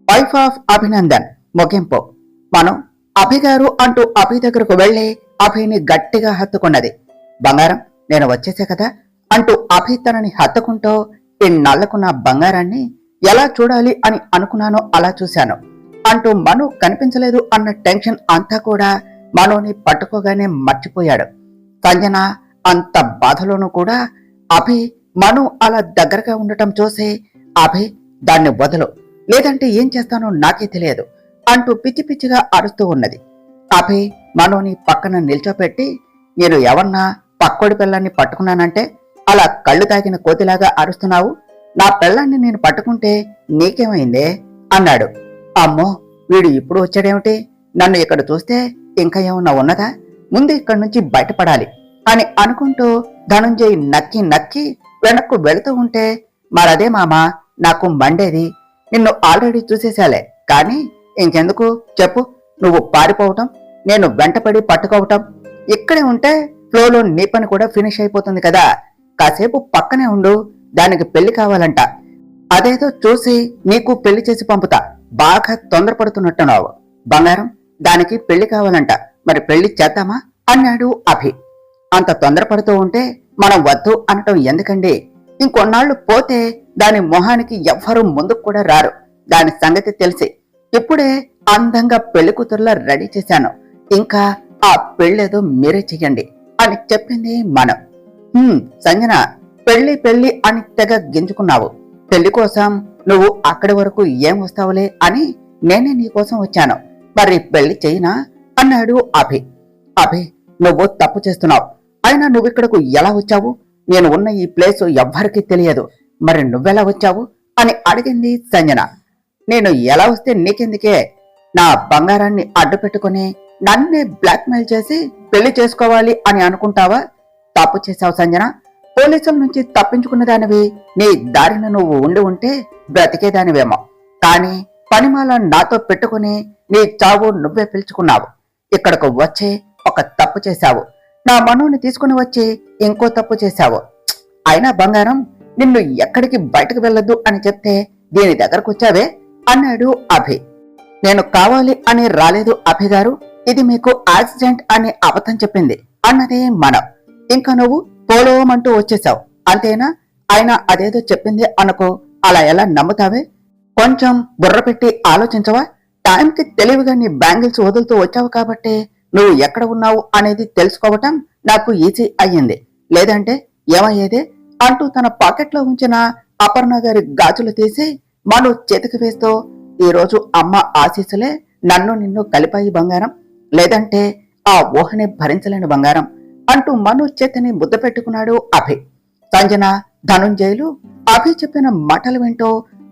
Wife of Abhinandan ముగింపు. మనం అభి గారు అంటూ అభి దగ్గరకు వెళ్లి అభిని గట్టిగా హత్తుకున్నది. బంగారం, నేను వచ్చేసే కదా అంటూ అభి తనని హత్తుకుంటూ, ఇన్నాళ్లకు నా బంగారాన్ని ఎలా చూడాలి అని అనుకున్నానో అలా చూశాను అంటూ మను కనిపించలేదు అన్న టెన్షన్ అంతా కూడా మనోని పట్టుకోగానే మర్చిపోయాడు. సంజన అంత బాధలోనూ కూడా అభి మను అలా దగ్గరగా ఉండటం చూసి, అభి దాన్ని వదలు, లేదంటే ఏం చేస్తానో నాకే తెలియదు అంటూ పిచ్చి పిచ్చిగా అరుస్తూ ఉన్నది. అభి మనోని పక్కన నిల్చోపెట్టి, నేను ఎవన్నా పక్కోడి పిల్లాన్ని పట్టుకున్నానంటే అలా కళ్ళు తాగిన కోతిలాగా అరుస్తున్నావు? నా పిల్లాన్ని నేను పట్టుకుంటే నీకేమైందే అన్నాడు. అమ్మో, వీడు ఇప్పుడు వచ్చాడేమిటి? నన్ను ఇక్కడ చూస్తే ఇంకా ఏమన్నా ఉన్నదా? ముందు ఇక్కడి నుంచి బయటపడాలి అని అనుకుంటూ ధనుంజయ్ నక్కి నక్కి వెనక్కు వెళుతూ ఉంటే, మరదే మామా, నాకు మండేది. నిన్ను ఆల్రెడీ చూసేశాలే, కానీ ఇంకెందుకు చెప్పు? నువ్వు పారిపోవటం, నేను వెంటపడి పట్టుకోవటం. ఇక్కడే ఉంటే ఫ్లోలో నీ పని కూడా ఫినిష్ అయిపోతుంది కదా. కాసేపు పక్కనే ఉండు, దానికి పెళ్లి కావాలంట. అదేదో చూసి నీకు పెళ్లి చేసి పంపుతా. బాగా తొందరపడుతున్నట్టున్నావు. బంగారం, దానికి పెళ్లి కావాలంట, మరి పెళ్లి చేద్దామా అన్నాడు అభి. అంత తొందరపడుతూ ఉంటే మనం వద్దు అనటం ఎందుకండి? ఇంకొన్నాళ్లు పోతే దాని మొహానికి ఎవ్వరూ ముందుకు కూడా రారు. దాని సంగతి తెలిసి ఇప్పుడే అందంగా పెళ్లి కూతురులా రెడీ చేశాను. ఇంకా ఆ పెళ్ళేదో మీరే చెయ్యండి అని చెప్పింది మనం. సంజన, పెళ్లి పెళ్లి అని తెగ గింజుకున్నావు. పెళ్లి కోసం నువ్వు అక్కడి వరకు ఏం వస్తావులే అని నేనే నీకోసం వచ్చాను. మరి పెళ్లి చెయ్యినా అన్నాడు అభి. అభి, నువ్వు తప్పు చేస్తున్నావు. అయినా నువ్విక్కడకు ఎలా వచ్చావు? నేను ఉన్న ఈ ప్లేస్ ఎవ్వరికీ తెలియదు. మరి నువ్వెలా వచ్చావు అని అడిగింది సంజన. నేను ఎలా వస్తే నీకెందుకే? నా బంగారాన్ని అడ్డు పెట్టుకుని నన్నే బ్లాక్మెయిల్ చేసి పెళ్లి చేసుకోవాలి అని అనుకుంటావా? తప్పు చేశావు సంజన. పోలీసుల నుంచి తప్పించుకున్న దానివి నీ దారిన నువ్వు ఉండి ఉంటే బ్రతికేదానివేమో. కానీ పనిమాల నాతో పెట్టుకుని నీ చావు నువ్వే పిలుచుకున్నావు. ఇక్కడకు వచ్చి ఒక తప్పు చేశావు. నా మనోని తీసుకుని వచ్చి ఇంకో తప్పు చేశావు. అయినా బంగారం, నిన్ను ఎక్కడికి బయటకు వెళ్ళొద్దు అని చెప్తే దీని దగ్గరకు వచ్చావే అన్నాడు అభి. నేను కావాలి అని రాలేదు అభి గారు. ఇది మీకు యాక్సిడెంట్ అని అబద్ధం చెప్పింది అన్నదే మనం. ఇంకా నువ్వు పోలోమంటూ వచ్చేశావు, అంతేనా? అయినా అదేదో చెప్పింది అనుకో, అలా ఎలా నమ్ముతావే? కొంచెం బుర్ర పెట్టి ఆలోచించవా? టైంకి తెలివిగా నీ బ్యాంగిల్స్ వదులుతూ వచ్చావు కాబట్టి నువ్వు ఎక్కడ ఉన్నావు అనేది తెలుసుకోవటం నాకు ఈజీ అయ్యింది. లేదంటే ఏమయ్యేదే అంటూ తన పాకెట్లో ఉంచిన అపర్ణ గారి గాజులు తీసి మను చేతికి వేస్తూ, ఈరోజు అమ్మ ఆశీస్సులే నన్ను నిన్ను కలిపాయి బంగారం, లేదంటే ఆ ఊహని భరించలేని బంగారం అంటూ మను చేతిని ముద్ద పెట్టుకున్నాడు అభి. సంజన, ధనుంజయులు అభి చెప్పిన మాటలు వింటూ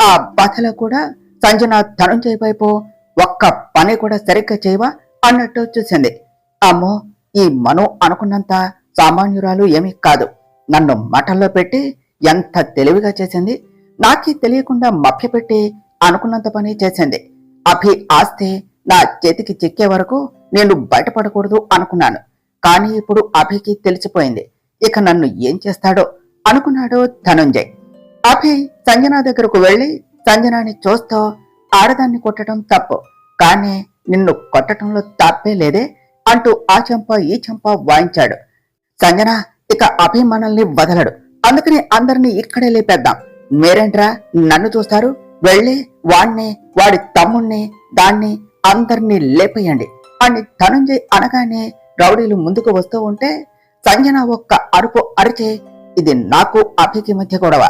ఆ బాధలో కూడా సంజన ధనుంజయ్ వైపు ఒక్క పని కూడా సరిగ్గా చేయవా అన్నట్టు చూసింది. అమ్మో, ఈ మను అనుకున్నంత సామాన్యురాలు ఏమీ కాదు. నన్ను మఠంలో పెట్టి ఎంత తెలివిగా చేసింది. నాకే తెలియకుండా మభ్యపెట్టి అనుకున్నంత పని చేసింది. అభి ఆస్తి నా చేతికి చిక్కే వరకు నేను బయటపడకూడదు అనుకున్నాను. కానీ ఇప్పుడు అభికి తెలిసిపోయింది. ఇక నన్ను ఏం చేస్తాడో అనుకున్నాడు ధనుంజయ్. అభి సంజన దగ్గరకు వెళ్లి సంజనాని చూస్తూ, ఆడదాన్ని కొట్టడం తప్పు, కానీ నిన్ను కొట్టడంలో తప్పే లేదే అంటూ ఆ చెంప ఈ చెంప వాయించాడు. సంజన, ఇక అభి మనల్ని వదలడు, అందుకని అందరినీ ఇక్కడే లేపేద్దాం. మీరేంట్రా నన్ను చూస్తారు? వెళ్ళి వాణ్ణి, వాడి తమ్ముణ్ణి, దాన్ని అందరినీ లేపేయండి అని ధనుంజయ్ అనగానే రౌడీలు ముందుకు వస్తూ ఉంటే సంజన ఒక్క అరుపు అరిచే, ఇది నాకు అభికి మధ్య గొడవ,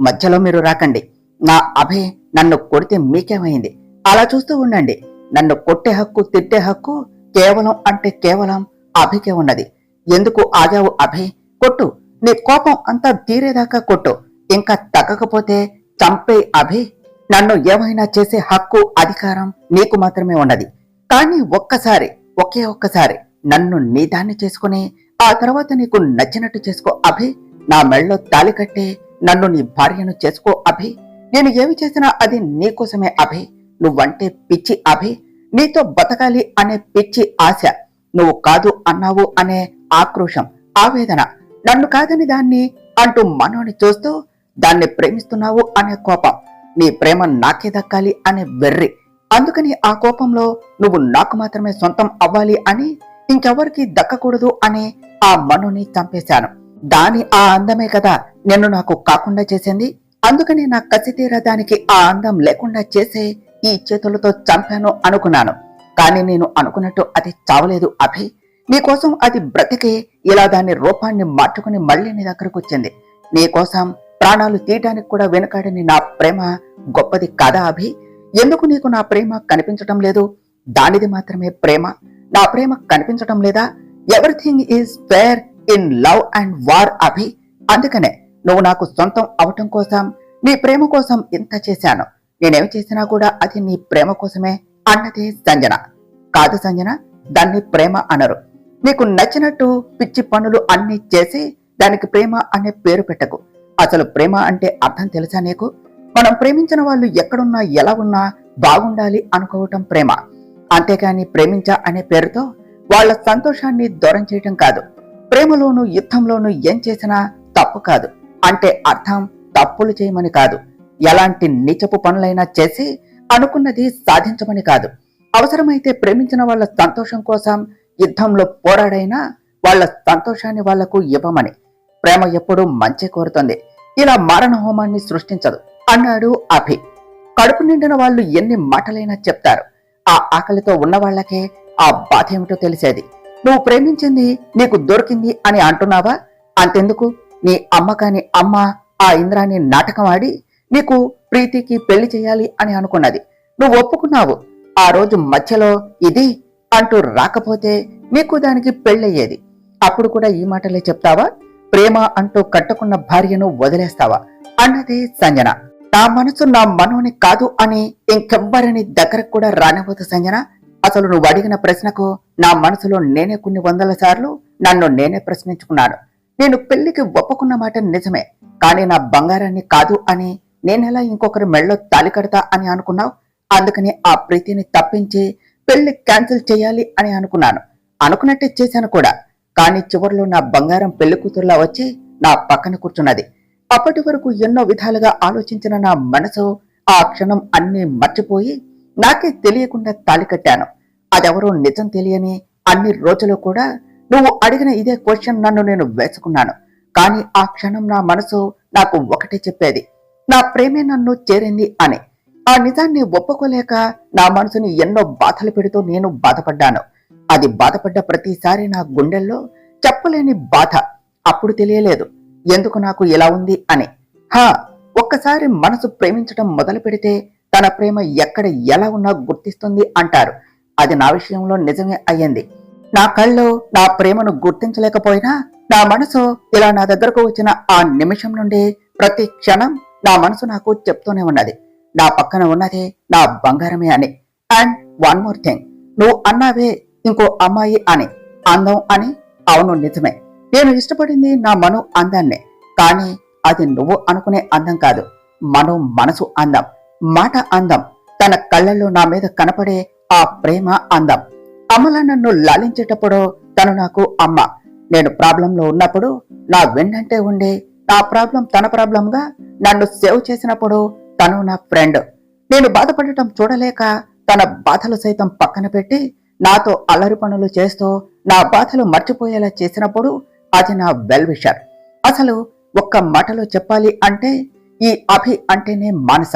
మధ్యలో మీరు రాకండి. నా అభి నన్ను కొడితే మీకేమైంది? అలా చూస్తూ ఉండండి. నన్ను కొట్టే హక్కు, తిట్టే హక్కు కేవలం అంటే కేవలం అభికే ఉన్నది. ఎందుకు ఆగావు అభి? కొట్టు, నీ కోపం అంతా తీరేదాకా కొట్టు. ఇంకా తగ్గకపోతే చంపే అభి. నన్ను ఏమైనా చేసే హక్కు, అధికారం నీకు మాత్రమే ఉన్నది. కానీ ఒక్కసారి, ఒకే ఒక్కసారి నన్ను నీదాన్ని చేసుకుని ఆ తర్వాత నీకు నచ్చినట్టు చేసుకో అభి. నా మెళ్ళలో తాళి కట్టి నన్ను నీ భార్యను చేసుకో అభి. నేను ఏమి చేసినా అది నీకోసమే అభి. నువ్వంటే పిచ్చి అభి. నీతో బతకాలి అనే పిచ్చి ఆశ. నువ్వు కాదు అన్నావు అనే ఆక్రోశం, ఆవేదన. నన్ను కాదని దాన్ని అంటూ మనోని చూస్తూ దాన్ని ప్రేమిస్తున్నావు అనే కోపం. నీ ప్రేమ నాకే దక్కాలి అనే వెర్రి. అందుకని ఆ కోపంలో నువ్వు నాకు మాత్రమే సొంతం అవ్వాలి అని, ఇంకెవరికి దక్కకూడదు అని ఆ మనుని చంపేశాను. దాని ఆ అందమే కదా నిన్ను నాకు కాకుండా చేసింది. అందుకని నా కసి తీరా దానికి ఆ అందం లేకుండా చేసే ఈ చేతులతో చంపాను అనుకున్నాను. కానీ నేను అనుకున్నట్టు అది చావలేదు అభి. నీకోసం అది బ్రతికి ఇలా దాని రూపాన్ని మార్చుకుని మళ్ళీ నీ దగ్గరకు వచ్చింది. నీకోసం ప్రాణాలు తీయటానికి కూడా వెనుకాడని నా ప్రేమ గొప్పది కాదా అభి? ఎందుకు నీకు నా ప్రేమ కనిపించటం లేదు? దానిది మాత్రమే ప్రేమ, నా ప్రేమ కనిపించటం లేదా? Everything is fair in love and war అభి. అందుకనే నువ్వు నాకు సొంతం అవటం కోసం, నీ ప్రేమ కోసం ఇంత చేశాను. నేనేమి చేసినా కూడా అది నీ ప్రేమ కోసమే అన్నది సంజన. కాదు సంజన, దాన్ని ప్రేమ అనరు. నీకు నచ్చినట్టు పిచ్చి పనులు అన్ని చేసి దానికి ప్రేమ అనే పేరు పెట్టకు. అసలు ప్రేమ అంటే అర్థం తెలుసా నీకు? మనం ప్రేమించిన వాళ్ళు ఎక్కడున్నా ఎలా ఉన్నా బాగుండాలి అనుకోవటం ప్రేమ. అంతేకాని ప్రేమించా అనే పేరుతో వాళ్ళ సంతోషాన్ని దూరం చేయటం కాదు. ప్రేమలోనూ యుద్ధంలోనూ ఏం చేసినా తప్పు కాదు అంటే అర్థం తప్పులు చేయమని కాదు. ఎలాంటి నీచపు పనులైనా చేసి అనుకున్నది సాధించమని కాదు. అవసరమైతే ప్రేమించిన వాళ్ళ సంతోషం కోసం యుద్ధంలో పోరాడైనా వాళ్ళ సంతోషాన్ని వాళ్లకు ఇవ్వమని. ప్రేమ ఎప్పుడూ మంచి కోరుతుంది, ఇలా మారణ హోమాన్ని సృష్టించదు అన్నాడు అభి. కడుపు నిండిన వాళ్ళు ఎన్ని మాటలైనా చెప్తారు. ఆ ఆకలితో ఉన్న వాళ్లకే ఆ బాధ ఏమిటో తెలిసేది. నువ్వు ప్రేమించింది నీకు దొరికింది అని అంటున్నావా? అంతెందుకు, నీ అమ్మ కాని అమ్మ ఆ ఇంద్రాన్ని నాటకం ఆడి నీకు ప్రీతికి పెళ్లి చేయాలి అని అనుకున్నది. నువ్వు ఒప్పుకున్నావు. ఆ రోజు మధ్యలో ఇది అంటూ రాకపోతే నీకు దానికి పెళ్ళయ్యేది. అప్పుడు కూడా ఈ మాటలే చెప్తావా? ప్రేమ అంటూ కట్టుకున్న భార్యను వదిలేస్తావా అన్నది సంజన. నా మనసు నా మనోని కాదు అని ఇంకెవ్వరిని దగ్గరకు కూడా రానివ్వదు సంజన. అసలు నువ్వు అడిగిన ప్రశ్నకు నా మనసులో నేనే కొన్ని వందల సార్లు నన్ను నేనే ప్రశ్నించుకున్నాను. నేను పెళ్లికి ఒప్పుకున్న మాట నిజమే, కానీ నా బంగారాన్ని కాదు అని నేనెలా ఇంకొకరి మెళ్ళో తాలి కడతా అని అనుకున్నావు? అందుకని ఆ ప్రీతిని తప్పించి పెళ్లి క్యాన్సిల్ చేయాలి అని అనుకున్నాను. అనుకున్నట్టే చేశాను కూడా. కానీ చివరిలో నా బంగారం పెళ్లి కూతురులా వచ్చి నా పక్కన కూర్చున్నది. అప్పటి వరకు ఎన్నో విధాలుగా ఆలోచించిన నా మనసు ఆ క్షణం అన్నీ మర్చిపోయి నాకే తెలియకుండా తాళి కట్టాను. అదెవరో నిజం తెలియని అన్ని రోజులు కూడా నువ్వు అడిగిన ఇదే క్వశ్చన్ నన్ను నేను వేసుకున్నాను. కానీ ఆ క్షణం నా మనసు నాకు ఒకటే చెప్పేది, నా ప్రేమే నన్ను చేరింది అని. ఆ నిజాన్ని ఒప్పుకోలేక నా మనసుని ఎన్నో బాధలు పెడుతూ నేను బాధపడ్డాను. అది బాధపడ్డ ప్రతిసారి నా గుండెల్లో చెప్పలేని బాధ. అప్పుడు తెలియలేదు ఎందుకు నాకు ఇలా ఉంది అని. ఒక్కసారి మనసు ప్రేమించడం మొదలు పెడితే తన ప్రేమ ఎక్కడ ఎలా ఉన్నా గుర్తిస్తుంది అంటారు. అది నా విషయంలో నిజమే అయ్యింది. నా కళ్ళు నా ప్రేమను గుర్తించలేకపోయినా నా మనసు ఇలా నా దగ్గరకు వచ్చిన ఆ నిమిషం నుండి ప్రతి క్షణం నా మనసు నాకు చెప్తూనే ఉన్నది, నా పక్కన ఉన్నదే నా బంగారమే అని. అండ్ వన్ మోర్ థింగ్, నువ్వు అన్నావే ఇంకో అమ్మాయి అని, అందం అని. అవును నిజమే, నేను ఇష్టపడింది నా మను అందాన్నే. కానీ అది నువ్వు అనుకునే అందం కాదు, మను మనసు అందం, మాట అందం, తన కళ్ళల్లో నా మీద కనపడే ఆ ప్రేమ అందం. అమల నన్ను లాలించేటప్పుడు తను నాకు అమ్మ. నేను ప్రాబ్లంలో ఉన్నప్పుడు నా వెన్నంటే ఉండి నా ప్రాబ్లం తన ప్రాబ్లంగా నన్ను సేవ్ చేసినప్పుడు తను నా ఫ్రెండ్. నేను బాధపడటం చూడలేక తన బాధలు సైతం పక్కన పెట్టి నాతో అల్లరి పనులు చేస్తూ నా బాధలు మర్చిపోయేలా చేసినప్పుడు అది నా వెల్ విషర్. అసలు ఒక్క మాటలో చెప్పాలి అంటే ఈ అభి అంటేనే మానస.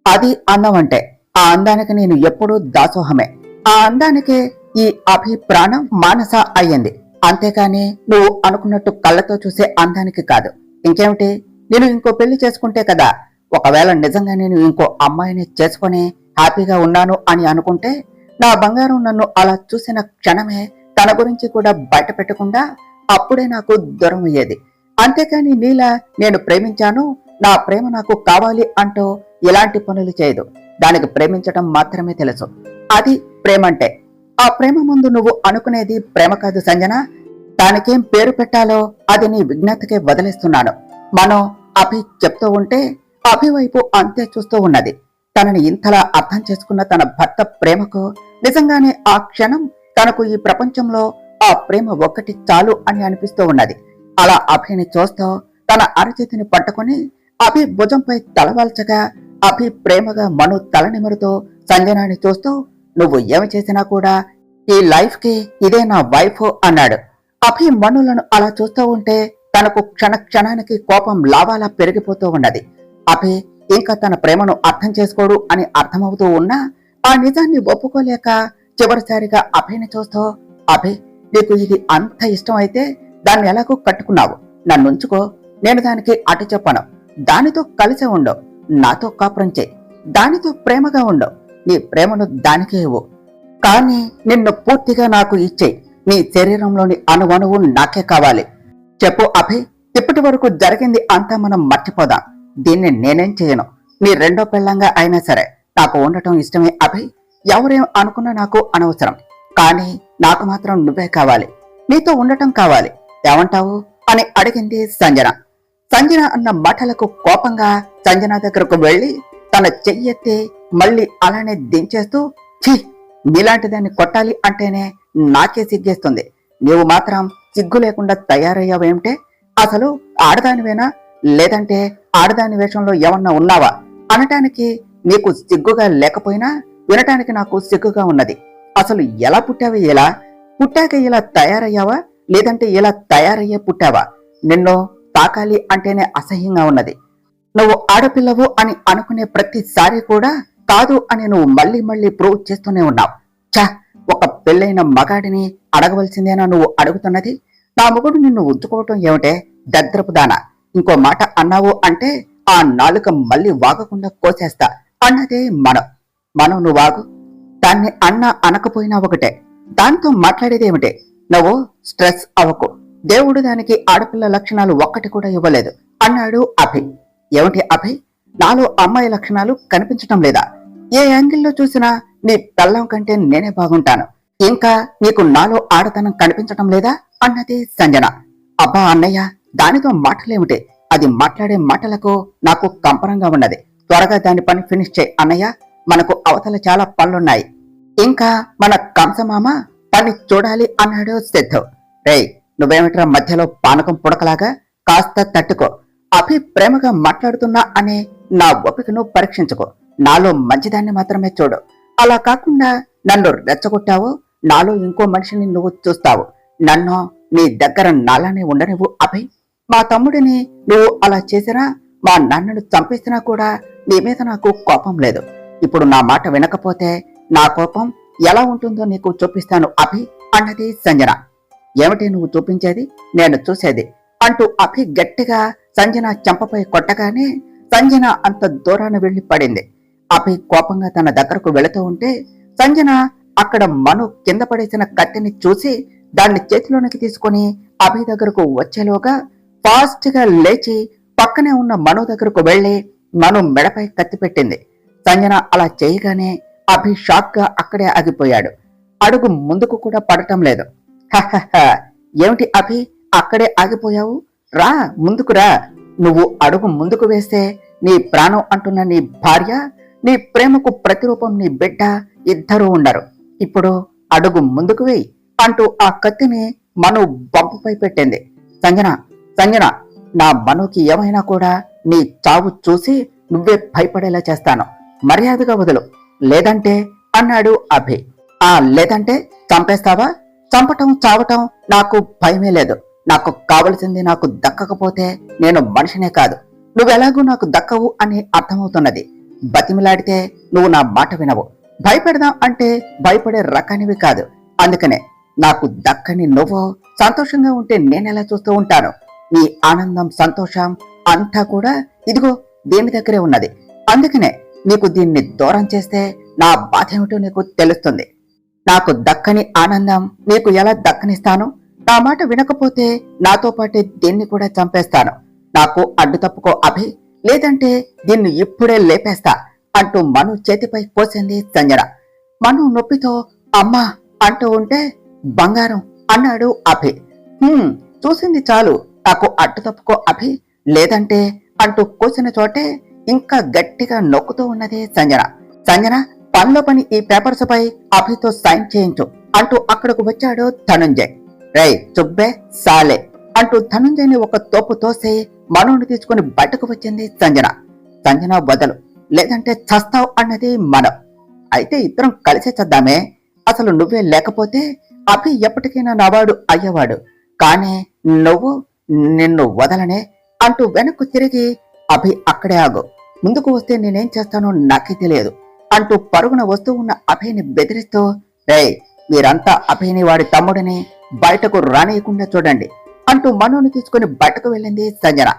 అది అందం అంటే. ఆ అందానికి నేను ఎప్పుడూ దాసోహమే. ఆ అందానికే ఈ అభి ప్రాణం మానస అయ్యింది. అంతేకాని నువ్వు అనుకున్నట్టు కళ్ళతో చూసే అందానికి కాదు. ఇంకేమిటి, నేను ఇంకో పెళ్లి చేసుకుంటే కదా, ఒకవేళ నిజంగా నేను ఇంకో అమ్మాయిని చేసుకుని హ్యాపీగా ఉన్నాను అని అనుకుంటే నా బంగారం నన్ను అలా చూసిన క్షణమే తన గురించి కూడా బయట పెట్టకుండా అప్పుడే నాకు దూరం అయ్యేది. అంతేకాని నీలా నేను ప్రేమించాను, నా ప్రేమ నాకు కావాలి అంటూ ఎలాంటి పనులు చేయదు. దానికి ప్రేమించటం మాత్రమే తెలుసు. అది ప్రేమంటే. ఆ ప్రేమ ముందు నువ్వు అనుకునేది ప్రేమ కాదు సంజన. దానికేం పేరు పెట్టాలో అది నీ విజ్ఞతకే వదిలేస్తున్నాను. మనం అభి చెప్తూ ఉంటే అభి వైపు అంతే చూస్తూ ఉన్నది. తనని ఇంతలా అర్థం చేసుకున్న తన భర్త ప్రేమకు నిజంగానే ఆ క్షణం తనకు ఈ ప్రపంచంలో ఆ ప్రేమ ఒక్కటి చాలు అని అనిపిస్తూ ఉన్నది. అలా అభిని చూస్తూ తన అరచేతిని పట్టుకుని అభి భుజంపై తలవాల్చగా అభి ప్రేమగా మను తల నిమురుతూ సంజనాని చూస్తూ, నువ్వు ఏమి చేసినా కూడా ఈ లైఫ్ కి ఇదే నా వైఫ్ అన్నాడు. అభి మనులను అలా చూస్తూ ఉంటే తనకు క్షణ క్షణానికి కోపం లావాలా పెరిగిపోతూ ఉన్నది. అభి ఇంకా తన ప్రేమను అర్థం చేసుకోడు అని అర్థమవుతూ ఉన్నా ఆ నిజాన్ని ఒప్పుకోలేక చివరిసారిగా అభిని చూస్తూ, అభి నీకు ఇది అంత ఇష్టం అయితే దాన్ని ఎలాగో కట్టుకున్నావు, నన్నుంచుకో, నేను దానికి అటు చెప్పను, దానితో కలిసి ఉండవు, నాతో కాపురం చేయి, దానితో ప్రేమగా ఉండవు, నీ ప్రేమను దానికే ఇవ్వు, కానీ నిన్ను పూర్తిగా నాకు ఇచ్చేయి, నీ శరీరంలోని అణువణువు నాకే కావాలి. చెప్పు అభి, ఇప్పటి వరకు జరిగింది అంతా మనం మర్చిపోదాం, దీన్ని నేనేం చేయను, నీ రెండో పెళ్ళంగా అయినా సరే నాకు ఉండటం ఇష్టమే అభి, ఎవరేం అనుకున్నా నాకు అనవసరం, కానీ నాకు మాత్రం నువ్వే కావాలి, నీతో ఉండటం కావాలి, ఏమంటావు అని అడిగింది సంజన. సంజన అన్న మాటలకు కోపంగా సంజన దగ్గరకు వెళ్లి తన చెయ్యెత్తి మళ్ళీ అలానే దించేస్తూ, ఛీ, నీలాంటి దాన్ని కొట్టాలి అంటేనే నాకే సిగ్గేస్తుంది, నీవు మాత్రం సిగ్గు లేకుండా తయారయ్యావేమిటే, అసలు ఆడదానివేనా లేదంటే ఆడదాని వేషంలో ఏమన్నా ఉన్నావా అనటానికి నీకు సిగ్గుగా లేకపోయినా వినటానికి నాకు సిగ్గుగా ఉన్నది. అసలు ఎలా పుట్టావే, ఇలా పుట్టాక ఇలా తయారయ్యావా లేదంటే ఇలా తయారయ్యే పుట్టావా, నిన్ను తాకాలి అంటేనే అసహ్యంగా ఉన్నది. నువ్వు ఆడపిల్లవు అని అనుకునే ప్రతిసారి కూడా కాదు అని నువ్వు మళ్ళీ మళ్ళీ ప్రూవ్ చేస్తూనే ఉన్నావు. చా, ఒక పెళ్ళైన మగాడిని అడగవలసిందేనా నువ్వు అడుగుతున్నది, నా మొగుడు నిన్ను ఉంచుకోవటం ఏమిటే దద్రపు దానా, ఇంకో మాట అన్నావు అంటే ఆ నాలుక మళ్ళీ వాగకుండా కోసేస్తా అన్నదే మనం నువ్వు వాగు, దాన్ని అన్నా అనకపోయినా ఒకటే, దాంతో మాట్లాడేదేమిటే, నువ్వు స్ట్రెస్ అవ్వకు, దేవుడు దానికి ఆడపిల్ల లక్షణాలు ఒక్కటి కూడా ఇవ్వలేదు అన్నాడు అభి. ఏమిటి అభి, నాలో అమ్మాయి లక్షణాలు కనిపించటం లేదా, ఏ యాంగిల్లో చూసినా నీ పెళ్ళం కంటే నేనే బాగుంటాను, ఇంకా నీకు నాలో ఆడతనం కనిపించటం లేదా అన్నది సంజన. అబ్బా అన్నయ్య, దానితో మాటలేమిటి, అది మాట్లాడే మాటలకు నాకు కంపరంగా ఉన్నది, త్వరగా దాని పని ఫినిష్ చేయి అన్నయ్య, మనకు అవతల చాలా పనులున్నాయి, ఇంకా మన కంసమామ పని చూడాలి అన్నాడు సిద్ధు. రేయ్, నువ్వేమిట్రా మధ్యలో పానకం పుడకలాగా, కాస్త తట్టుకో, అభి ప్రేమగా మాట్లాడుతున్నా అనే నా ఓపికను పరీక్షించుకో, నాలో మంచిదాన్ని మాత్రమే చూడు, అలా కాకుండా నన్ను రెచ్చగొట్టావు, నాలో ఇంకో మనిషిని నువ్వు చూస్తావు, నన్ను నీ దగ్గర నాలానే ఉండనివ్వు అభి, మా తమ్ముడిని నువ్వు అలా చేసినా, మా నాన్నను చంపేసినా కూడా నీ మీద నాకు కోపం లేదు, ఇప్పుడు నా మాట వినకపోతే నా కోపం ఎలా ఉంటుందో నీకు చూపిస్తాను అభి అన్నది సంజన. ఏమిటి నువ్వు చూపించేది, నేను చూసేది అంటూ అభి గట్టిగా సంజన చెంపపై కొట్టగానే సంజన అంత దూరాన వెళ్లి పడింది. అభి కోపంగా తన దగ్గరకు వెళుతూ ఉంటే సంజన అక్కడ మను కింద పడేసిన కత్తిని చూసి దాన్ని చేతిలోనికి తీసుకుని అభి దగ్గరకు వచ్చేలోగా ఫాస్ట్ గా లేచి పక్కనే ఉన్న మను దగ్గరకు వెళ్లి మను మెడపై కత్తి పెట్టింది. సంజన అలా చేయగానే అభి షాక్ గా అక్కడే ఆగిపోయాడు, అడుగు ముందుకు కూడా పడటం లేదు. హహహ, ఏమిటి అభి అక్కడే ఆగిపోయావు, రా ముందుకు రా, నువ్వు అడుగు ముందుకు వేస్తే నీ ప్రాణం అంటున్న నీ భార్య, నీ ప్రేమకు ప్రతిరూపం నీ బిడ్డ ఇద్దరూ ఉండరు, ఇప్పుడు అడుగు ముందుకు వేయి అంటూ ఆ కత్తిని మను బంపుపై పెట్టింది. సంజన, సంజన, నా మనుకి ఏమైనా కూడా నీ చావు చూసి నువ్వే భయపడేలా చేస్తాను, మర్యాదగా వదులు, లేదంటే అన్నాడు అభి. ఆ లేదంటే చంపేస్తావా, చంపటం చావటం నాకు భయమే లేదు, నాకు కావలసింది నాకు దక్కకపోతే నేను మనిషినే కాదు, నువ్వెలాగూ నాకు దక్కవు అని అర్థమవుతున్నది, బతిమిలాడితే నువ్వు నా మాట వినవు, భయపెడదాం అంటే భయపడే రకానివి కాదు, అందుకనే నాకు దక్కని నువ్వు సంతోషంగా ఉంటే నేనెలా చూస్తూ ఉంటాను, నీ ఆనందం సంతోషం అంతా కూడా ఇదిగో దీని దగ్గరే ఉన్నది, అందుకనే నీకు దీన్ని దూరం చేస్తే నా బాధ ఏమిటో నీకు తెలుస్తుంది, నాకు దక్కని ఆనందం నీకు ఎలా దక్కనిస్తాను, నా మాట వినకపోతే నాతో పాటే దీన్ని కూడా చంపేస్తాను, నాకు అడ్డు తప్పుకో అభి, లేదంటే దీన్ని ఇప్పుడే లేపేస్తా అంటూ మను చేతిపై కోసింది సంజన. మను నొప్పితో అమ్మా అంటూ ఉంటే బంగారం అన్నాడు అభి. చూసింది చాలు, నాకు అడ్డు తప్పుకో అభి, లేదంటే అంటూ కోసిన చోటే ఇంకా గట్టిగా నొక్కుతూ ఉన్నది సంజన. సంజన, పనిలో పని ఈ పేపర్స్ పై అభితో సైన్ చేయించు అంటూ అక్కడకు వచ్చాడు ధనుంజయ్. రై చుబ్బే సాలే అంటూ ధనుంజయ్ని ఒక తోపు తోసి మనుని తీసుకుని బయటకు వచ్చింది సంజన. సంజన వదలు, లేదంటే చస్తావు అన్నది మనం. అయితే ఇద్దరం కలిసే చద్దామే. అసలు నువ్వే లేకపోతే అభి ఎప్పటికైనా నావాడు అయ్యేవాడు. కానీ నువ్వు, నిన్ను వదలనే అంటూ వెనక్కు తిరిగి, అభి అక్కడే ఆగు, ముందుకు వస్తే నేనేం చేస్తానో నాకే తెలియదు అంటూ పరుగున వస్తూ ఉన్న అభిని బెదిరిస్తూ, రేయ్, మీరంతా అభిని వాడి తమ్ముడిని బయటకు రానియకుండా చూడండి అంటూ మనోని తీసుకుని బయటకు వెళ్ళింది సంజన.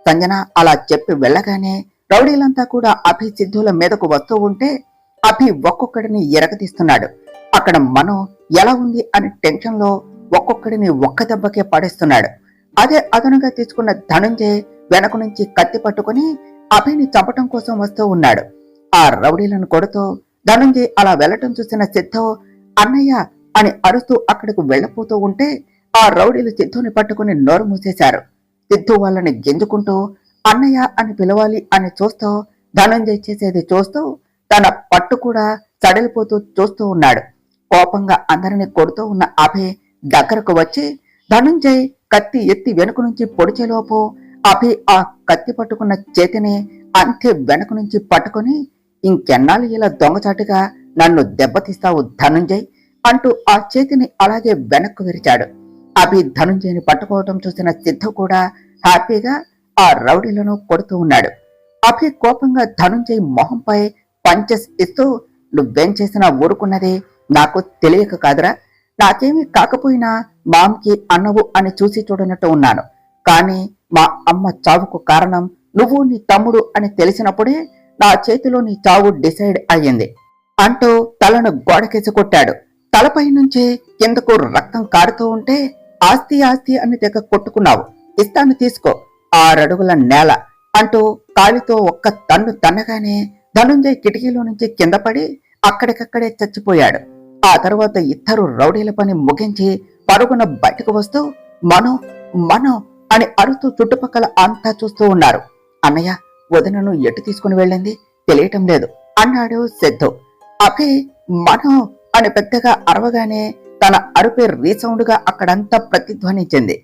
సంజన అలా చెప్పి వెళ్ళగానే రౌడీలంతా కూడా అభి సిద్ధుల మీదకు వస్తూ ఉంటే అభి ఒక్కొక్కడిని ఎరగతీస్తున్నాడు. అక్కడ మనో ఎలా ఉంది అని టెన్షన్ లో ఒక్కొక్కడిని ఒక్క దెబ్బకే పడేస్తున్నాడు. అదే అదనుగా తీసుకున్న ధనుంజయ్ వెనక నుంచి కత్తి పట్టుకుని అభిని చంపటం కోసం వస్తూ ఉన్నాడు. ఆ రౌడీలను కొడుతూ ధనుంజయ్ అలా వెళ్లటం చూసిన సిద్ధు అన్నయ్య అని అరుస్తూ అక్కడికి వెళ్లపోతూ ఉంటే ఆ రౌడీలు సిద్ధుని పట్టుకుని నోరు మూసేశారు. సిద్ధు వాళ్ళని గింజుకుంటూ అన్నయ్య అని పిలవాలి అని చూస్తూ ధనుంజయ్ చేసేది చూస్తూ తన పట్టు కూడా సడలిపోతూ చూస్తూ ఉన్నాడు. కోపంగా అందరిని కొడుతూ ఉన్న అభి దగ్గరకు వచ్చి ధనుంజయ్ కత్తి ఎత్తి వెనుక నుంచి పొడిచేలోపు అభి ఆ కత్తి పట్టుకున్న చేతిని అంతే వెనుక నుంచి పట్టుకుని, ఇంకెన్నాళ్ళు ఇలా దొంగచాటుగా నన్ను దెబ్బతీస్తావు ధనుంజయ్ అంటూ ఆ చేతిని అలాగే వెనక్కు విరిచాడు. అభి ధనుంజయ్ని పట్టుకోవటం చూసిన సిద్ధు కూడా హ్యాపీగా ఆ రౌడీలను కొడుతూ ఉన్నాడు. అభి కోపంగా ధనుంజయ్ మొహంపై పంచెస్ ఇస్తూ, నువ్వేం చేసినా ఊరుకున్నది నాకు తెలియక కాదురా, నాకేమీ కాకపోయినా మామ్కి అన్నవు అని చూసి చూడనట్టు ఉన్నాను. కానీ మా అమ్మ చావుకు కారణం నువ్వు నీ తమ్ముడు అని తెలిసినప్పుడే నా చేతిలో నీ చావు డిసైడ్ అయ్యింది అంటూ తలను గోడకేసి కొట్టాడు. తలపై నుంచి కిందకు రక్తం కారుతూ ఉంటే, ఆస్తి ఆస్తి అని తెగ కొట్టుకున్నావు, ఇస్తాను తీసుకో 6 అడుగుల నేల అంటూ కాలితో ఒక్క తన్ను తన్నగానే ధనుంజయ్ కిటికీలో నుంచి కింద పడి అక్కడికక్కడే చచ్చిపోయాడు. ఆ తర్వాత ఇద్దరు రౌడీల పని ముగించి పరుగున బయటకు వస్తూ మనో మనో అని అరుస్తూ చుట్టుపక్కల అంతా చూస్తూ ఉన్నారు. అన్నయ్య, వదినను ఎటు తీసుకుని వెళ్ళింది తెలియటం లేదు అన్నాడు సిద్ధు. అభి మనో అని పెద్దగా అరవగానే తన అరుపే రీసౌండ్ గా అక్కడంతా ప్రతిధ్వనించింది.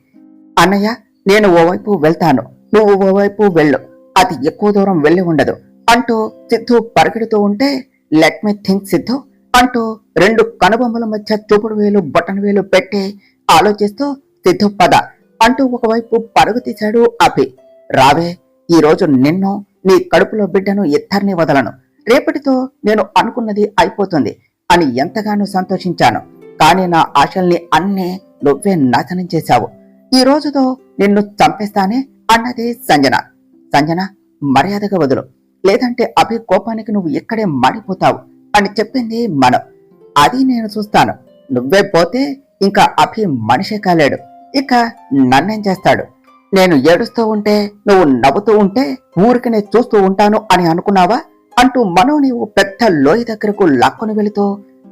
అన్నయ్య, నేను ఓవైపు వెళ్తాను, నువ్వు ఓవైపు వెళ్ళు, అది ఎక్కువ దూరం వెళ్ళి ఉండదు అంటూ సిద్ధు పరిగెడుతూ ఉంటే, లెట్ మీ థింక్ సిద్ధు అంటూ 2 కనుబొమ్మల మధ్య చూపుడు వేలు బొటన వేలు పెట్టి ఆలోచిస్తూ, సిద్ధు పద అంటూ ఒకవైపు పరుగు తీశాడు అభి. రావే, ఈ రోజు నిన్ను, నీ కడుపులో బిడ్డను ఇద్దరిని వదలను, రేపటితో నేను అనుకున్నది అయిపోతుంది అని ఎంతగానో సంతోషించాను. కానీ నా ఆశల్ని అన్నీ నువ్వే నాశనం చేశావు. ఈ రోజుతో నిన్ను చంపేస్తానే అన్నది సంజన. సంజన, మర్యాదగా వదులు, లేదంటే అభి కోపానికి నువ్వు ఇక్కడే మాడిపోతావు అని చెప్పింది మనం. అది నేను చూస్తాను, నువ్వే పోతే ఇంకా అభి మనిషే కాలేడు, ఇక నన్నేం చేస్తాడు? నేను ఏడుస్తూ ఉంటే నువ్వు నవ్వుతూ ఉంటే ఊరికనే చూస్తూ ఉంటాను అని అనుకున్నావా అంటూ మనోని ఓ పెద్ద లోయ దగ్గరకు లాక్కొని వెళుతూ,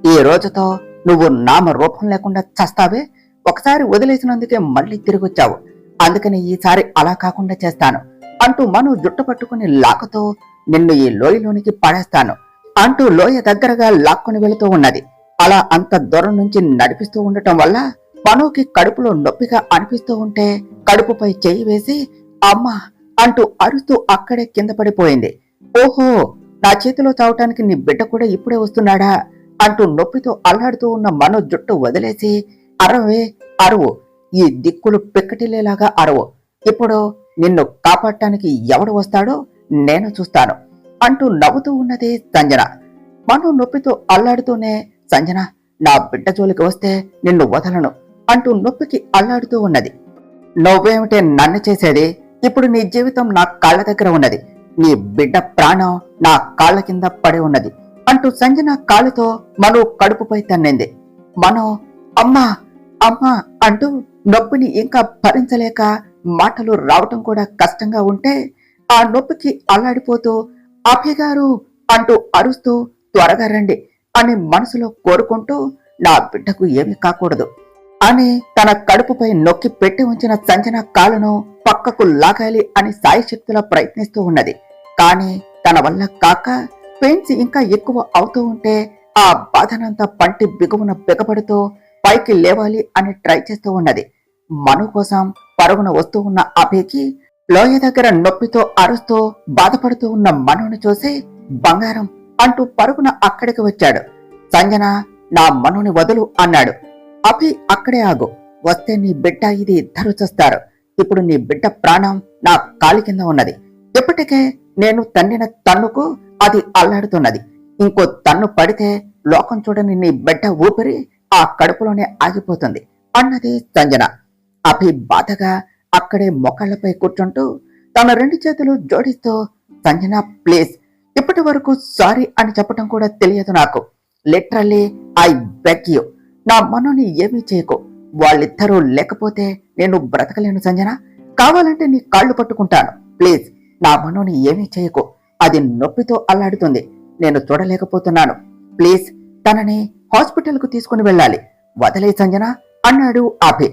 ఈ రోజుతో నువ్వు నామ రూపం లేకుండా చస్తావే, ఒకసారి వదిలేసినందుకే మళ్ళీ తిరిగొచ్చావు, అందుకని ఈసారి అలా కాకుండా చేస్తాను అంటూ మనో జుట్టు పట్టుకుని లాక్కుతూ, నిన్ను ఈ లోయలోనికి పడేస్తాను అంటూ లోయ దగ్గరగా లాక్కొని వెళుతూ ఉన్నది. అలా అంత దూరం నుంచి నడిపిస్తూ ఉండటం వల్ల మనోకి కడుపులో నొప్పిగా అనిపిస్తూ ఉంటే కడుపుపై చెయ్యి వేసి అమ్మా అంటూ అరుస్తూ అక్కడే కింద పడిపోయింది. ఓహో, నా చేతిలో చావటానికి నీ బిడ్డ కూడా ఇప్పుడే వస్తున్నాడా అంటూ నొప్పితో అల్లాడుతూ ఉన్న మనో జుట్టు వదిలేసి, అరవే అరువు, ఈ దిక్కులు పిక్కటిలేలాగా అరువు, ఇప్పుడు నిన్ను కాపాడటానికి ఎవడు వస్తాడో నేను చూస్తాను అంటూ నవ్వుతూ ఉన్నది సంజన. మనో నొప్పితో అల్లాడుతూనే, సంజన, నా బిడ్డ జోలికి వస్తే నిన్ను వదలను అంటూ నొప్పికి అల్లాడుతూ ఉన్నది. నువ్వేమిటే నన్ను చేసేది? ఇప్పుడు నీ జీవితం నా కాళ్ల దగ్గర ఉన్నది, నీ బిడ్డ ప్రాణం నా కాళ్ల కింద పడి ఉన్నది అంటూ సంజన కాలుతో మనో కడుపుపై తన్నింది. మనో అమ్మా అమ్మా అంటూ నొప్పిని ఇంకా భరించలేక మాటలు రావటం కూడా కష్టంగా ఉంటే ఆ నొప్పికి అల్లాడిపోతూ, అభిగారు అంటూ అరుస్తూ త్వరగా రండి అని మనసులో కోరుకుంటూ, నా బిడ్డకు ఏమీ కాకూడదు అని తన కడుపుపై నొక్కి పెట్టి ఉంచిన సంజన కాలును పక్కకు లాగాలి అని సాయశక్తిలా ప్రయత్నిస్తూ ఉన్నది. కానీ తన వల్ల కాక పెయిన్స్ ఇంకా ఎక్కువ అవుతూ ఉంటే ఆ బాధనంతా పంటి బిగువున బిగపడుతూ పైకి లేవాలి అని ట్రై చేస్తూ ఉన్నది. మను కోసం పరుగున వస్తూ ఉన్న అభికి లోయ దగ్గర నొప్పితో అరుస్తూ బాధపడుతూ ఉన్న మనుని చూసి బంగారం అంటూ పరుగున అక్కడికి వచ్చాడు. సంజన, నా మనోని వదులు అన్నాడు. అభి, అక్కడే ఆగు. వస్తే నీ బిడ్డ ఇది ఇద్దరు చస్తారు. ఇప్పుడు నీ బిడ్డ ప్రాణం నా కాలి కింద ఉన్నది. ఇప్పటికే నేను తన్నిన తన్నుకు అది అల్లాడుతున్నది. ఇంకో తన్ను పడితే లోకం చూడని నీ బిడ్డ ఊపిరి ఆ కడుపులోనే ఆగిపోతుంది అన్నది సంజన. అభి బాధగా అక్కడే మొక్కళ్లపై కూర్చుంటూ తన 2 చేతులు జోడిస్తూ, సంజన ప్లీజ్, ఇప్పటి వరకు సారీ అని చెప్పడం కూడా తెలియదు నాకు. లిటరల్లీ ఐ బెగ్ యూ, నా మనోని ఏమీ చేయకు. వాళ్ళిద్దరూ లేకపోతే నేను బ్రతకలేను సంజన. కావాలంటే నీ కాళ్ళు పట్టుకుంటాను. ప్లీజ్ నా మనోని ఏమీ చేయకు. అది నొప్పితో అల్లాడుతుంది. నేను చూడలేకపోతున్నాను. ప్లీజ్ తనని హాస్పిటల్కు తీసుకుని వెళ్ళాలి. వదలే సంజన అన్నాడు అభి.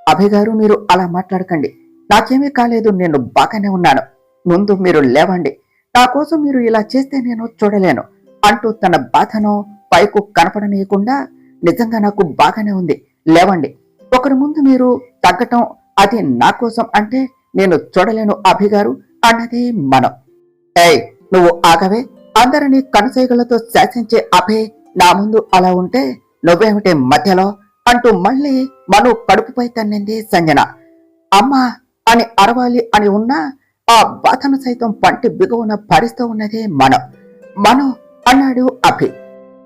అభి గారు, మీరు అలా మాట్లాడకండి. నాకేమీ కాలేదు. నేను బాగానే ఉన్నాను. ముందు మీరు లేవండి. నా కోసం మీరు ఇలా చేస్తే నేను చూడలేను అంటూ తన బాధను పైకు కనపడనీయకుండా, నిజంగా నాకు బాగానే ఉంది, లేవండి. ఒకరి ముందు మీరు తగ్గటం అది నా కోసం అంటే నేను చూడలేను అభి గారు అన్నది మనం. ఏయ్, నువ్వు ఆగవే. అందరినీ కనుసైగలతో శాసించే అభి నా ముందు అలా ఉంటే నువ్వేమిటే మధ్యలో అంటూ మళ్ళీ మను కడుపుపై తన్నింది సంజన. అమ్మా అని అరవాలి అని ఉన్నా ఆ బాధను సైతం పంటి బిగువున భరిస్తూ ఉన్నది మను అన్నాడు అభి.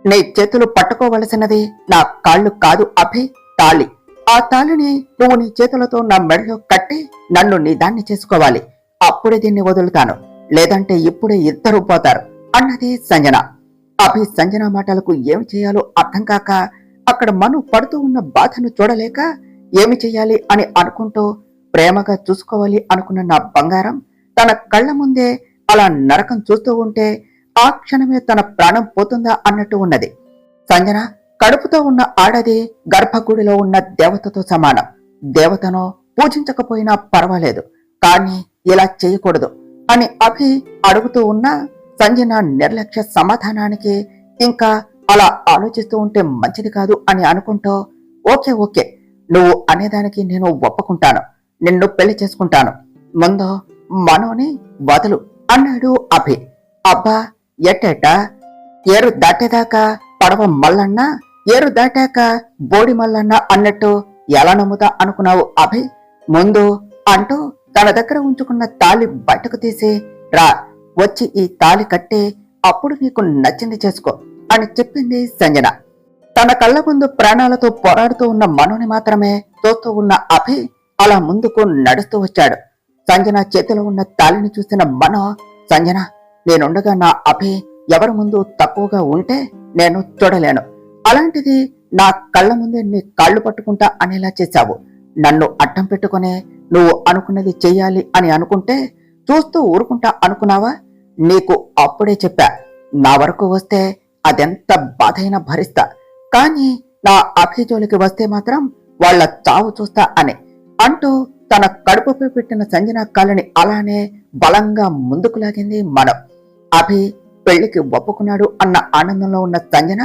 నీ చేతులు పట్టుకోవలసినది నా కాళ్ళు కాదు అభి, తాళి. ఆ తాళిని నువ్వు నీ చేతులతో నా మెడలో కట్టి నన్ను నీ దాన్ని చేసుకోవాలి. అప్పుడే దీన్ని వదులుతాను. లేదంటే ఇప్పుడే ఇద్దరు పోతారు అన్నది సంజన. అభి సంజన మాటలకు ఏమి చేయాలో అర్థం కాక అక్కడ మను పడుతూ ఉన్న బాధను చూడలేక ఏమి చెయ్యాలి అని అనుకుంటూ, ప్రేమగా చూసుకోవాలి అనుకున్న నా బంగారం తన కళ్ళ ముందే అలా నరకం చూస్తూ ఉంటే ఆ క్షణమే తన ప్రాణం పోతుందా అన్నట్టు ఉన్నది. సంజన కడుపుతో ఉన్న ఆడది గర్భగుడిలో ఉన్న దేవతతో సమానం. దేవతను పూజించకపోయినా పర్వాలేదు, కానీ ఇలా చేయకూడదు అని అభి అడుగుతూ ఉన్న సంజన నిర్లక్ష్య సమాధానానికి ఇంకా అలా ఆలోచిస్తూ ఉంటే మంచిది కాదు అని అనుకుంటూ, ఓకే, నువ్వు అనేదానికి నేను ఒప్పుకుంటాను. నిన్ను పెళ్లి చేసుకుంటాను. ముందు మనోని వదులు అన్నాడు అభి. అబ్బా, ఎట్టేట? ఏరు దాటేదాకా పడవ మల్లన్న, ఏరు దాటాక బోడి మల్లన్న అన్నట్టు ఎలా నమ్ముతా అనుకున్నావు అభి? ముందు అంటూ తన దగ్గర ఉంచుకున్న తాళి బయటకు తీసి, రా, వచ్చి ఈ తాళి కట్టి అప్పుడు నీకు నచ్చింది చేసుకో అని చెప్పింది సంజన. తన కళ్ళ ముందు ప్రాణాలతో పోరాడుతూ ఉన్న మనోని మాత్రమే చూస్తూ ఉన్న అభి అలా ముందుకు నడుస్తూ వచ్చాడు. సంజన చేతిలో ఉన్న తాళిని చూసిన మనో, సంజన, నేనుండగా నా అభి ఎవరి ముందు తక్కువగా ఉంటే నేను చూడలేను. అలాంటిది నా కళ్ళ ముందే నీ కాళ్ళు పట్టుకుంటా అనేలా చేశావు. నన్ను అడ్డం పెట్టుకునే నువ్వు అనుకున్నది చెయ్యాలి అని అనుకుంటే చూస్తూ ఊరుకుంటా అనుకున్నావా? నీకు అప్పుడే చెప్పా, నా వరకు వస్తే అదెంత బాధైనా భరిస్తా, కానీ నా అభిజోలికి వస్తే మాత్రం వాళ్ల చావు చూస్తా అని అంటూ తన కడుపుపై పెట్టిన సంజన కాళ్ళని అలానే బలంగా ముందుకు లాగింది మనం. అభి పెళ్లికి ఒప్పుకున్నాడు అన్న ఆనందంలో ఉన్న సంజన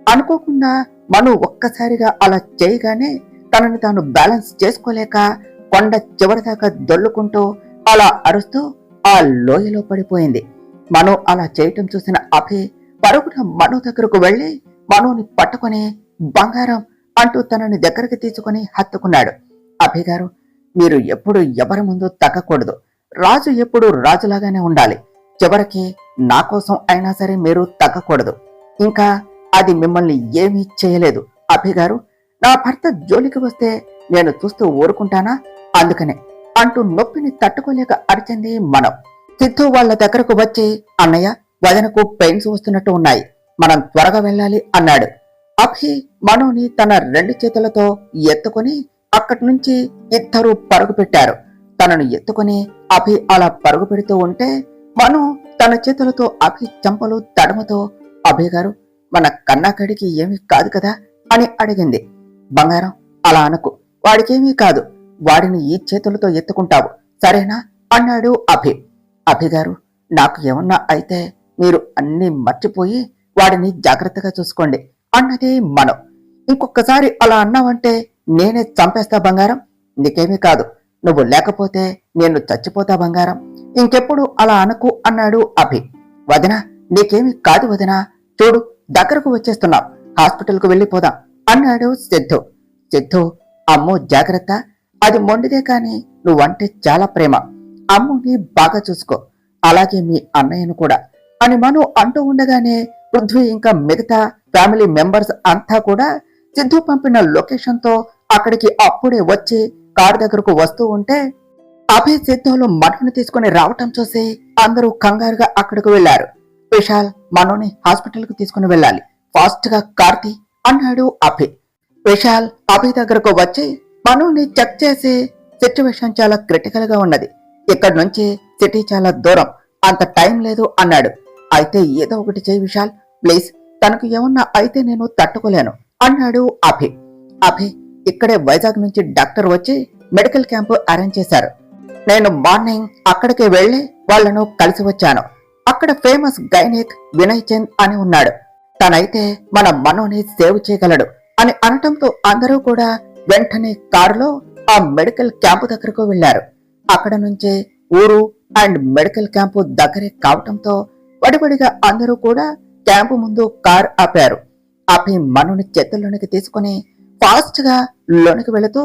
అనుకోకుండా మను ఒక్కసారిగా అలా చేయగానే తనని తాను బ్యాలెన్స్ చేసుకోలేక కొండ చివరిదాకా దొల్లుకుంటూ అలా అరుస్తూ ఆ లోయలో పడిపోయింది. మను అలా చేయటం చూసిన అభి పరుగున మను దగ్గరకు వెళ్లి మనోని పట్టుకుని, బంగారం అంటూ తనని దగ్గరికి తీసుకుని హత్తుకున్నాడు. అభి గారు, మీరు ఎప్పుడు ఎవరి ముందు తగ్గకూడదు. రాజు ఎప్పుడు రాజులాగానే ఉండాలి. చివరికి నా కోసం అయినా సరే మీరు తగ్గకూడదు. ఇంకా అది మిమ్మల్ని ఏమీ చేయలేదు. అభి గారు, నా భర్త జోలికి వస్తే నేను చూస్తూ ఊరుకుంటానా? అందుకనే అంటూ నొప్పిని తట్టుకోలేక అరిచింది మనం. సిద్ధు వాళ్ళ దగ్గరకు వచ్చి, అన్నయ్య, వదనకు పెయిన్స్ వస్తున్నట్టు ఉన్నాయి, మనం త్వరగా వెళ్ళాలి అన్నాడు. అభి మనోని తన 2 చేతులతో ఎత్తుకుని అక్కడి నుంచి ఇద్దరు పరుగు పెట్టారు. తనను ఎత్తుకుని అభి అలా పరుగు పెడుతూ ఉంటే మను తన చేతులతో అభి చెంపలు తడమతో, అభి గారు, మన కన్నాకడికి ఏమీ కాదు కదా అని అడిగింది. బంగారం, అలా అనకు, వాడికేమీ కాదు. వాడిని ఈ చేతులతో ఎత్తుకుంటావు, సరేనా అన్నాడు అభి. అభి గారు, నాకు ఏమన్నా అయితే మీరు అన్నీ మర్చిపోయి వాడిని జాగ్రత్తగా చూసుకోండి అన్నది మనం. ఇంకొకసారి అలా అన్నావంటే నేనే చంపేస్తా బంగారం. నీకేమీ కాదు, నువ్వు లేకపోతే నేను చచ్చిపోతా బంగారం. ఇంకెప్పుడు అలా అనకు అన్నాడు అభి. వదిన, నీకేమీ కాదు వదినా, చూడు దగ్గరకు వచ్చేస్తున్నాం, హాస్పిటల్కు వెళ్ళిపోదాం అన్నాడు సిద్ధు. సిద్ధు, అమ్మో జాగ్రత్త, అది మొండిదే కాని నువ్వంటే చాలా ప్రేమ, అమ్ముని బాగా చూసుకో, అలాగే మీ అన్నయ్యను కూడా అని మను అంటూ ఉండగానే పృథ్వీ ఇంకా మిగతా ఫ్యామిలీ మెంబర్స్ అంతా కూడా సిద్ధు పంపిన లొకేషన్ తో అక్కడికి అప్పుడే వచ్చి కారు దగ్గరకు వస్తూ ఉంటే అభయ్ సిద్ధులు మనుని తీసుకుని రావటం చూసి అందరూ కంగారుగా అక్కడికి వెళ్లారు. విశాల్, మనోని హాస్పిటల్ కు తీసుకుని వెళ్ళాలి, ఫాస్ట్ గా కార్తీ అన్నాడు అభయ్. విశాల్ అభయ్ దగ్గరకు వచ్చి మనోని చెక్ చేసి సిచ్యువేషన్ చాలా క్రిటికల్ గా ఉన్నది, ఇక్కడి నుంచి సిటీ చాలా దూరం, అంత టైం లేదు అన్నాడు. అయితే ఏదో ఒకటి చేయి విశాల్ ప్లీజ్, తనకు ఏమన్నా అయితే నేను తట్టుకోలేను అన్నాడు అభయ్. అభయ్, ఇక్కడే వైజాగ్ నుంచి డాక్టర్ వచ్చి మెడికల్ క్యాంపు అరేంజ్ చేశారు, నేను మార్నింగ్ అక్కడికి వెళ్లి వాళ్లను కలిసి వచ్చాను. అక్కడ ఫేమస్ గైనిక్ వినయ్ చంద్ అని ఉన్నాడు, తనైతే మన మనోని సేవ్ చేయగలడు అని అనటంతో అందరూ కూడా వెంటనే కారులో ఆ మెడికల్ క్యాంపు దగ్గరకు వెళ్లారు. అక్కడ నుంచే ఊరు అండ్ మెడికల్ క్యాంపు దగ్గరే కావటంతో వడివడిగా అందరూ కూడా క్యాంపు ముందు కార్ ఆపారు. ఆపి మనోని చేతుల్లోనికి తీసుకుని ఫాస్ట్ గా లోనికి వెళుతూ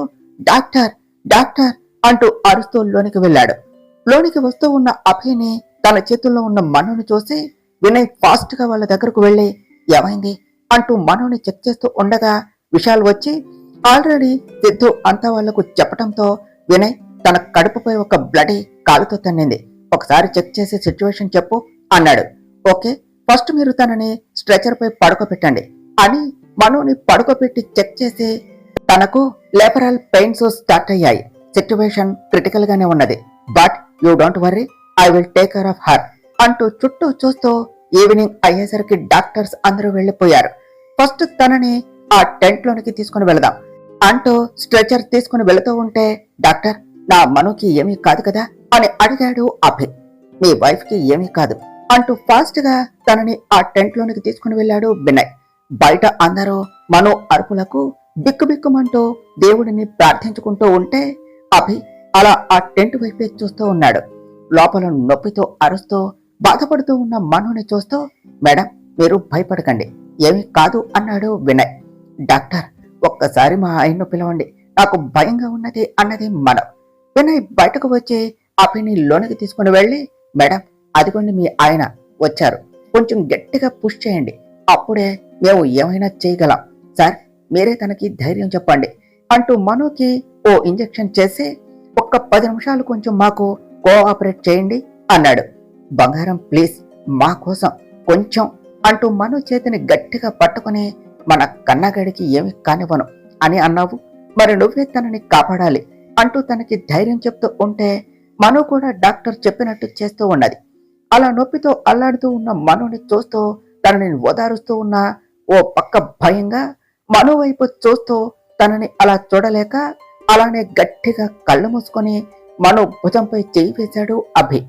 డాక్టర్ డాక్టర్ అంటూ అరుస్తూ లోనికి వెళ్ళాడు. లోనికి వస్తూ ఉన్న అభయ్ని తన చేతుల్లో ఉన్న మనోని చూసి వినయ్ ఫాస్ట్ గా వాళ్ళ దగ్గరకు వెళ్లి ఏమైంది అంటూ మనోని చెక్ చేస్తూ ఉండగా విశాల్ వచ్చి ఆల్రెడీ సిద్ధు అంతా వాళ్లకు చెప్పటంతో వినయ్ తన కడుపుపై ఒక బ్లడీ కాలుతో తన్నింది, ఒకసారి చెక్ చేసి సిచ్యువేషన్ చెప్పు అన్నాడు. ఓకే, ఫస్ట్ మీరు తనని స్ట్రెచర్ పై పడుకోబెట్టండి అని మనోని పడుకోబెట్టి చెక్ చేసి తనకు లేపరల్ పెయిన్స్ స్టార్ట్ అయ్యాయి, సిచ్యువేషన్ క్రిటికల్ గానే ఉన్నది, but you don't worry, I will take care of her అంటూ చుట్టూ చూస్తూ ఈవినింగ్ అయ్యేసరికి డాక్టర్స్ అందరూ వెళ్లిపోయారు. ఫస్ట్ తనని ఆ టెంట్ లోనికి తీసుకుని వెళదాం అంటూ స్ట్రెచర్ తీసుకుని వెళుతూ ఉంటే డాక్టర్, నా మనుకి ఏమీ కాదు కదా అని అడిగాడు అభయ్. మీ వైఫ్ కి ఏమీ కాదు అంటూ ఫాస్ట్ గా తనని ఆ టెంట్ లోనికి తీసుకుని వెళ్ళాడు వినయ్. బయట అందరూ మను అరుపులకు బిక్కుబిక్కుమంటూ దేవుడిని ప్రార్థించుకుంటూ ఉంటే అభి అలా ఆ టెంట్ వైపే చూస్తూ ఉన్నాడు. లోపల నొప్పితో అరుస్తూ బాధపడుతూ ఉన్న మనుని చూస్తూ మేడం మీరు భయపడకండి, ఏమీ కాదు అన్నాడు వినయ్. డాక్టర్, ఒక్కసారి మా ఆయన్ను పిలవండి, నాకు భయంగా ఉన్నది అన్నది మనం. వినయ్ బయటకు వచ్చి అభిని లోనికి తీసుకుని వెళ్ళి మేడం అదిగోండి మీ ఆయన వచ్చారు, కొంచెం గట్టిగా పుష్ చేయండి, అప్పుడే మేము ఏమైనా చేయగలం, సార్ మీరే తనకి ధైర్యం చెప్పండి అంటూ మనుకి ఓ ఇంజెక్షన్ చేసి ఒక్క 10 నిమిషాలు కొంచెం మాకు కోఆపరేట్ చేయండి అన్నాడు. బంగారం ప్లీజ్ మా కోసం కొంచెం అంటూ మను చేతిని గట్టిగా పట్టుకుని మన కన్నగడికి ఏమి కానివ్వను అని అన్నావు, మరి నువ్వే తనని కాపాడాలి అంటూ తనకి ధైర్యం చెప్తూ ఉంటే మను కూడా డాక్టర్ చెప్పినట్టు చేస్తూ ఉన్నది. అలా నొప్పితో అల్లాడుతూ ఉన్న మనుని చూస్తూ తనని ఓదారుస్తూ ఉన్న ఓ పక్క భయంగా మను వైపు చూస్తూ తనని అలా చూడలేక అలానే గట్టిగా కళ్ళు మూసుకొని మను భుజంపై చేయి వేశాడు అభి.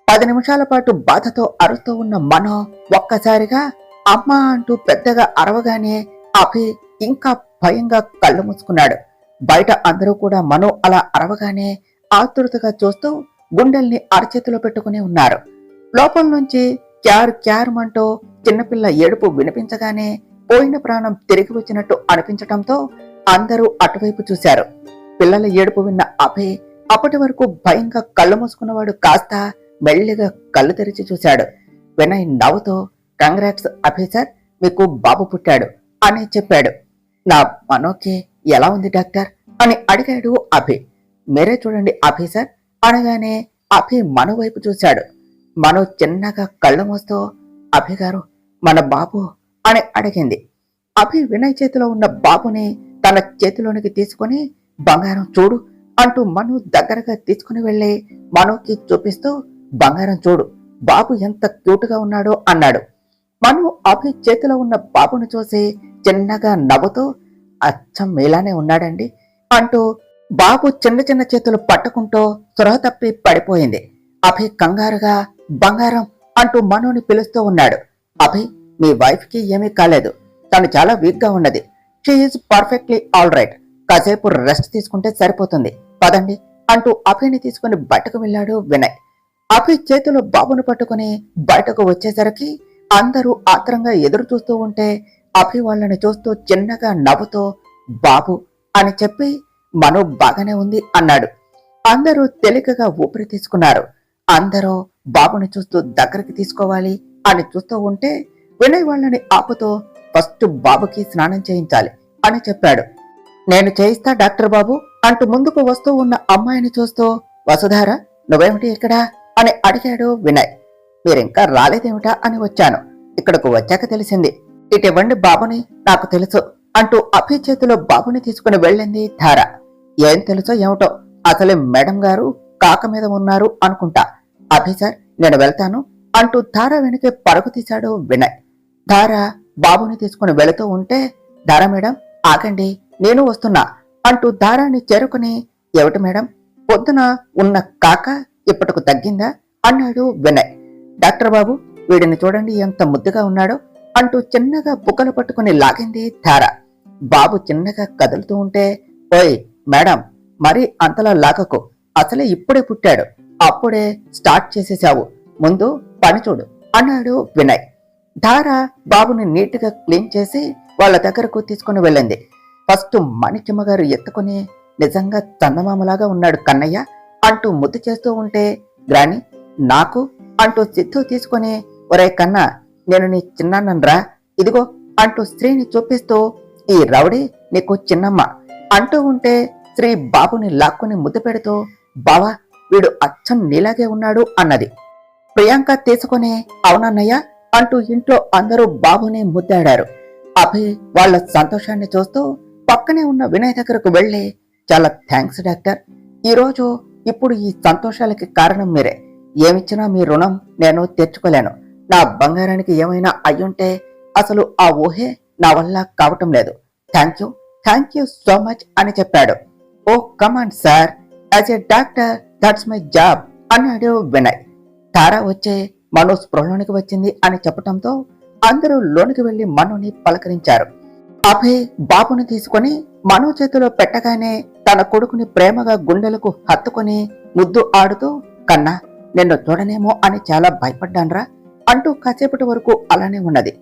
10 నిమిషాల పాటు బాధతో అరుస్తూ ఉన్న మను ఒక్కసారిగా అమ్మా అంటూ పెద్దగా అరవగానే అభి ఇంకా భయంగా కళ్ళు మూసుకున్నాడు. బయట అందరూ కూడా మను అలా అరవగానే ఆతృతగా చూస్తూ గుండెల్ని అరచేతిలో పెట్టుకుని ఉన్నారు. లోపల నుంచి క్యార్ క్యారుమంటూ చిన్నపిల్ల ఏడుపు వినిపించగానే పోయిన ప్రాణం తిరిగి వచ్చినట్టు అనిపించటంతో అందరూ అటువైపు చూశారు. పిల్లల ఏడుపు విన్న అభయ్ అప్పటి వరకు భయంగా కళ్ళు మూసుకున్నవాడు కాస్త మెల్లిగా కళ్ళు తెరిచి చూశాడు. వినయ్ నవ్వుతూ కంగ్రాట్స్ అఫీసర్, మీకు బాబు పుట్టాడు అని చెప్పాడు. నా మనోకి ఎలా ఉంది డాక్టర్ అని అడిగాడు అభి. మీరే చూడండి ఆఫీసర్ అనగానే అభి మను వైపు చూశాడు. మను చిన్నగా కళ్ళు మూస్తూ అభి గారు మన బాబు అని అడిగింది. అభి వినయ్ చేతిలో ఉన్న బాబుని తన చేతిలోనికి తీసుకుని బంగారం చూడు అంటూ మను దగ్గరగా తీసుకుని వెళ్లి మనుకి చూపిస్తూ బంగారం చూడు బాబు ఎంత క్యూట్ గా ఉన్నాడో అన్నాడు. మను అభి చేతిలో ఉన్న బాబును చూసి చిన్నగా నవ్వుతూ అచ్చం మీలానే ఉన్నాడండి అంటూ బాబు చిన్న చిన్న చేతులు పట్టుకుంటూ స్పృహ తప్పి పడిపోయింది. అభి కంగారుగా బంగారం అంటూ మనుని పిలుస్తూ ఉన్నాడు. అభి మీ వైఫ్ కి ఏమీ కాలేదు, తను చాలా వీక్ గా ఉన్నది, she is perfectly all right, కాసేపు రెస్ట్ తీసుకుంటే సరిపోతుంది పదండి అంటూ అభిని తీసుకుని బయటకు వెళ్ళాడు వినయ్. అభి చేతిలో బాబును పట్టుకుని బయటకు వచ్చేసరికి అందరూ ఆత్రంగా ఎదురు చూస్తూ ఉంటే అభి వాళ్ళని చూస్తూ చిన్నగా నవ్వుతూ బాబు అని చెప్పి మనో బాగానే ఉంది అన్నాడు. అందరూ తేలికగా ఊపిరి తీసుకున్నారు. అందరూ బాబుని చూస్తూ దగ్గరికి తీసుకోవాలి అని చూస్తూ ఉంటే వినయ్ వాళ్ళని ఆపుతూ ఫస్ట్ బాబుకి స్నానం చేయించాలి అని చెప్పాడు. నేను చేయిస్తా డాక్టర్ బాబు అంటూ ముందుకు వస్తూ ఉన్న అమ్మాయిని చూస్తూ వసుధార నువ్వేమిటి ఇక్కడ అని అడిగాడు వినయ్. మీరింకా రాలేదేమిటా అని వచ్చాను. ఇక్కడకు వచ్చాక తెలిసింది. ఇటువంటి బాబుని నాకు తెలుసు అంటూ అభి చేతిలో బాబుని తీసుకుని వెళ్ళింది ధార. ఏం తెలుసో ఏమిటో అసలే మేడం గారు కాక మీద ఉన్నారు అనుకుంటా. అభి సార్ నేను వెళ్తాను అంటూ ధార వెనకే పరుగు తీశాడు వినయ్. ధార బాబుని తీసుకుని వెళుతూ ఉంటే ధార మేడం ఆగండి నేను వస్తున్నా అంటూ ధారాన్ని చేరుకుని ఏమిటి మేడం పొద్దున ఉన్న కాక ఇప్పటికు తగ్గిందా అన్నాడు వినయ్. డాక్టర్ బాబు వీడిని చూడండి ఎంత ముద్దుగా ఉన్నాడో అంటూ చిన్నగా బుగ్గలు పట్టుకుని లాగింది ధార. బాబు చిన్నగా కదులుతూ ఉంటే ఓయ్ మేడం మరీ అంతలా లాగకు, అసలే ఇప్పుడే పుట్టాడు, అప్పుడే స్టార్ట్ చేసేశావు, ముందు పని చూడు అన్నాడు వినయ్. ధార బాబుని నీట్గా క్లీన్ చేసి వాళ్ళ దగ్గరకు తీసుకుని వెళ్ళింది. ఫస్ట్ మణికిమ్మ గారు ఎత్తుకుని నిజంగా చందమామలాగా ఉన్నాడు కన్నయ్య అంటూ ముద్దు చేస్తూ ఉంటే గ్రాని నాకు అంటూ సిద్ధు తీసుకుని ఒరే కన్నా నేను నీ చిన్నాన్నరా ఇదిగో అంటూ స్త్రీని చూపిస్తూ ఈ రౌడీ నీకు చిన్నమ్మ అంటూ ఉంటే స్త్రీ బాబుని లాక్కుని ముద్దు పెడుతూ బావా వీడు అచ్చం నీలాగే ఉన్నాడు అన్నది. ప్రియాంక తీసుకుని అవునన్నయ్య అంటూ ఇంట్లో అందరూ బాబుని ముద్దాడారు. అభి వాళ్ళ సంతోషాన్ని చూస్తూ పక్కనే ఉన్న వినయ్ దగ్గరకు వెళ్ళి చాలా థ్యాంక్స్ డాక్టర్, ఈరోజు ఇప్పుడు ఈ సంతోషాలకి కారణం మీరే, ఏమిచ్చినా మీ రుణం నేను తెచ్చుకోలేను, నా బంగారానికి ఏమైనా అయ్యుంటే అసలు ఆ ఊహే నా వల్ల కావటం లేదు, థ్యాంక్ యూ సో మచ్ అని చెప్పాడు. Oh come on sir, as a doctor that's my job అన్నాడు వినయ్. తారా వచ్చే మను స్పృహలోనికి వచ్చింది అని చెప్పటంతో అందరూ లోనికి వెళ్లి మనుని పలకరించారు. అభయ్ బాబుని తీసుకుని మను చేతిలో పెట్టగానే తన కొడుకుని ప్రేమగా గుండెలకు హత్తుకుని ముద్దు ఆడుతూ కన్నా నిన్ను చూడనేమో అని చాలా భయపడ్డాన్రా అంటూ కాసేపటి వరకు అలానే ఉన్నది.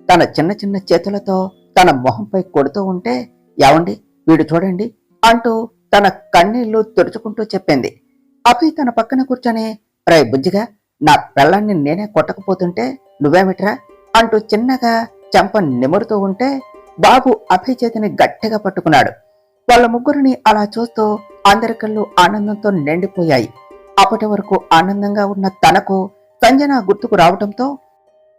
తన చిన్న చిన్న చేతులతో తన మొహంపై కొడుతూ ఉంటే యావండి వీడు చూడండి అంటూ తన కన్నీళ్లు తుడుచుకుంటూ చెప్పింది. అభయ్ తన పక్కన కూర్చొని రే బుజ్జిగా నా పెళ్ళాన్ని నేనే కొట్టకపోతుంటే నువ్వేమిట్రా అంటూ చిన్నగా చెంప నిమురుతూ ఉంటే బాబు అభయ్ చేతిని గట్టిగా పట్టుకున్నాడు. వాళ్ళ ముగ్గురిని అలా చూస్తూ అందరి కళ్ళు ఆనందంతో నిండిపోయాయి. అప్పటి వరకు ఆనందంగా ఉన్న తనకు సంజన గుర్తుకు రావటంతో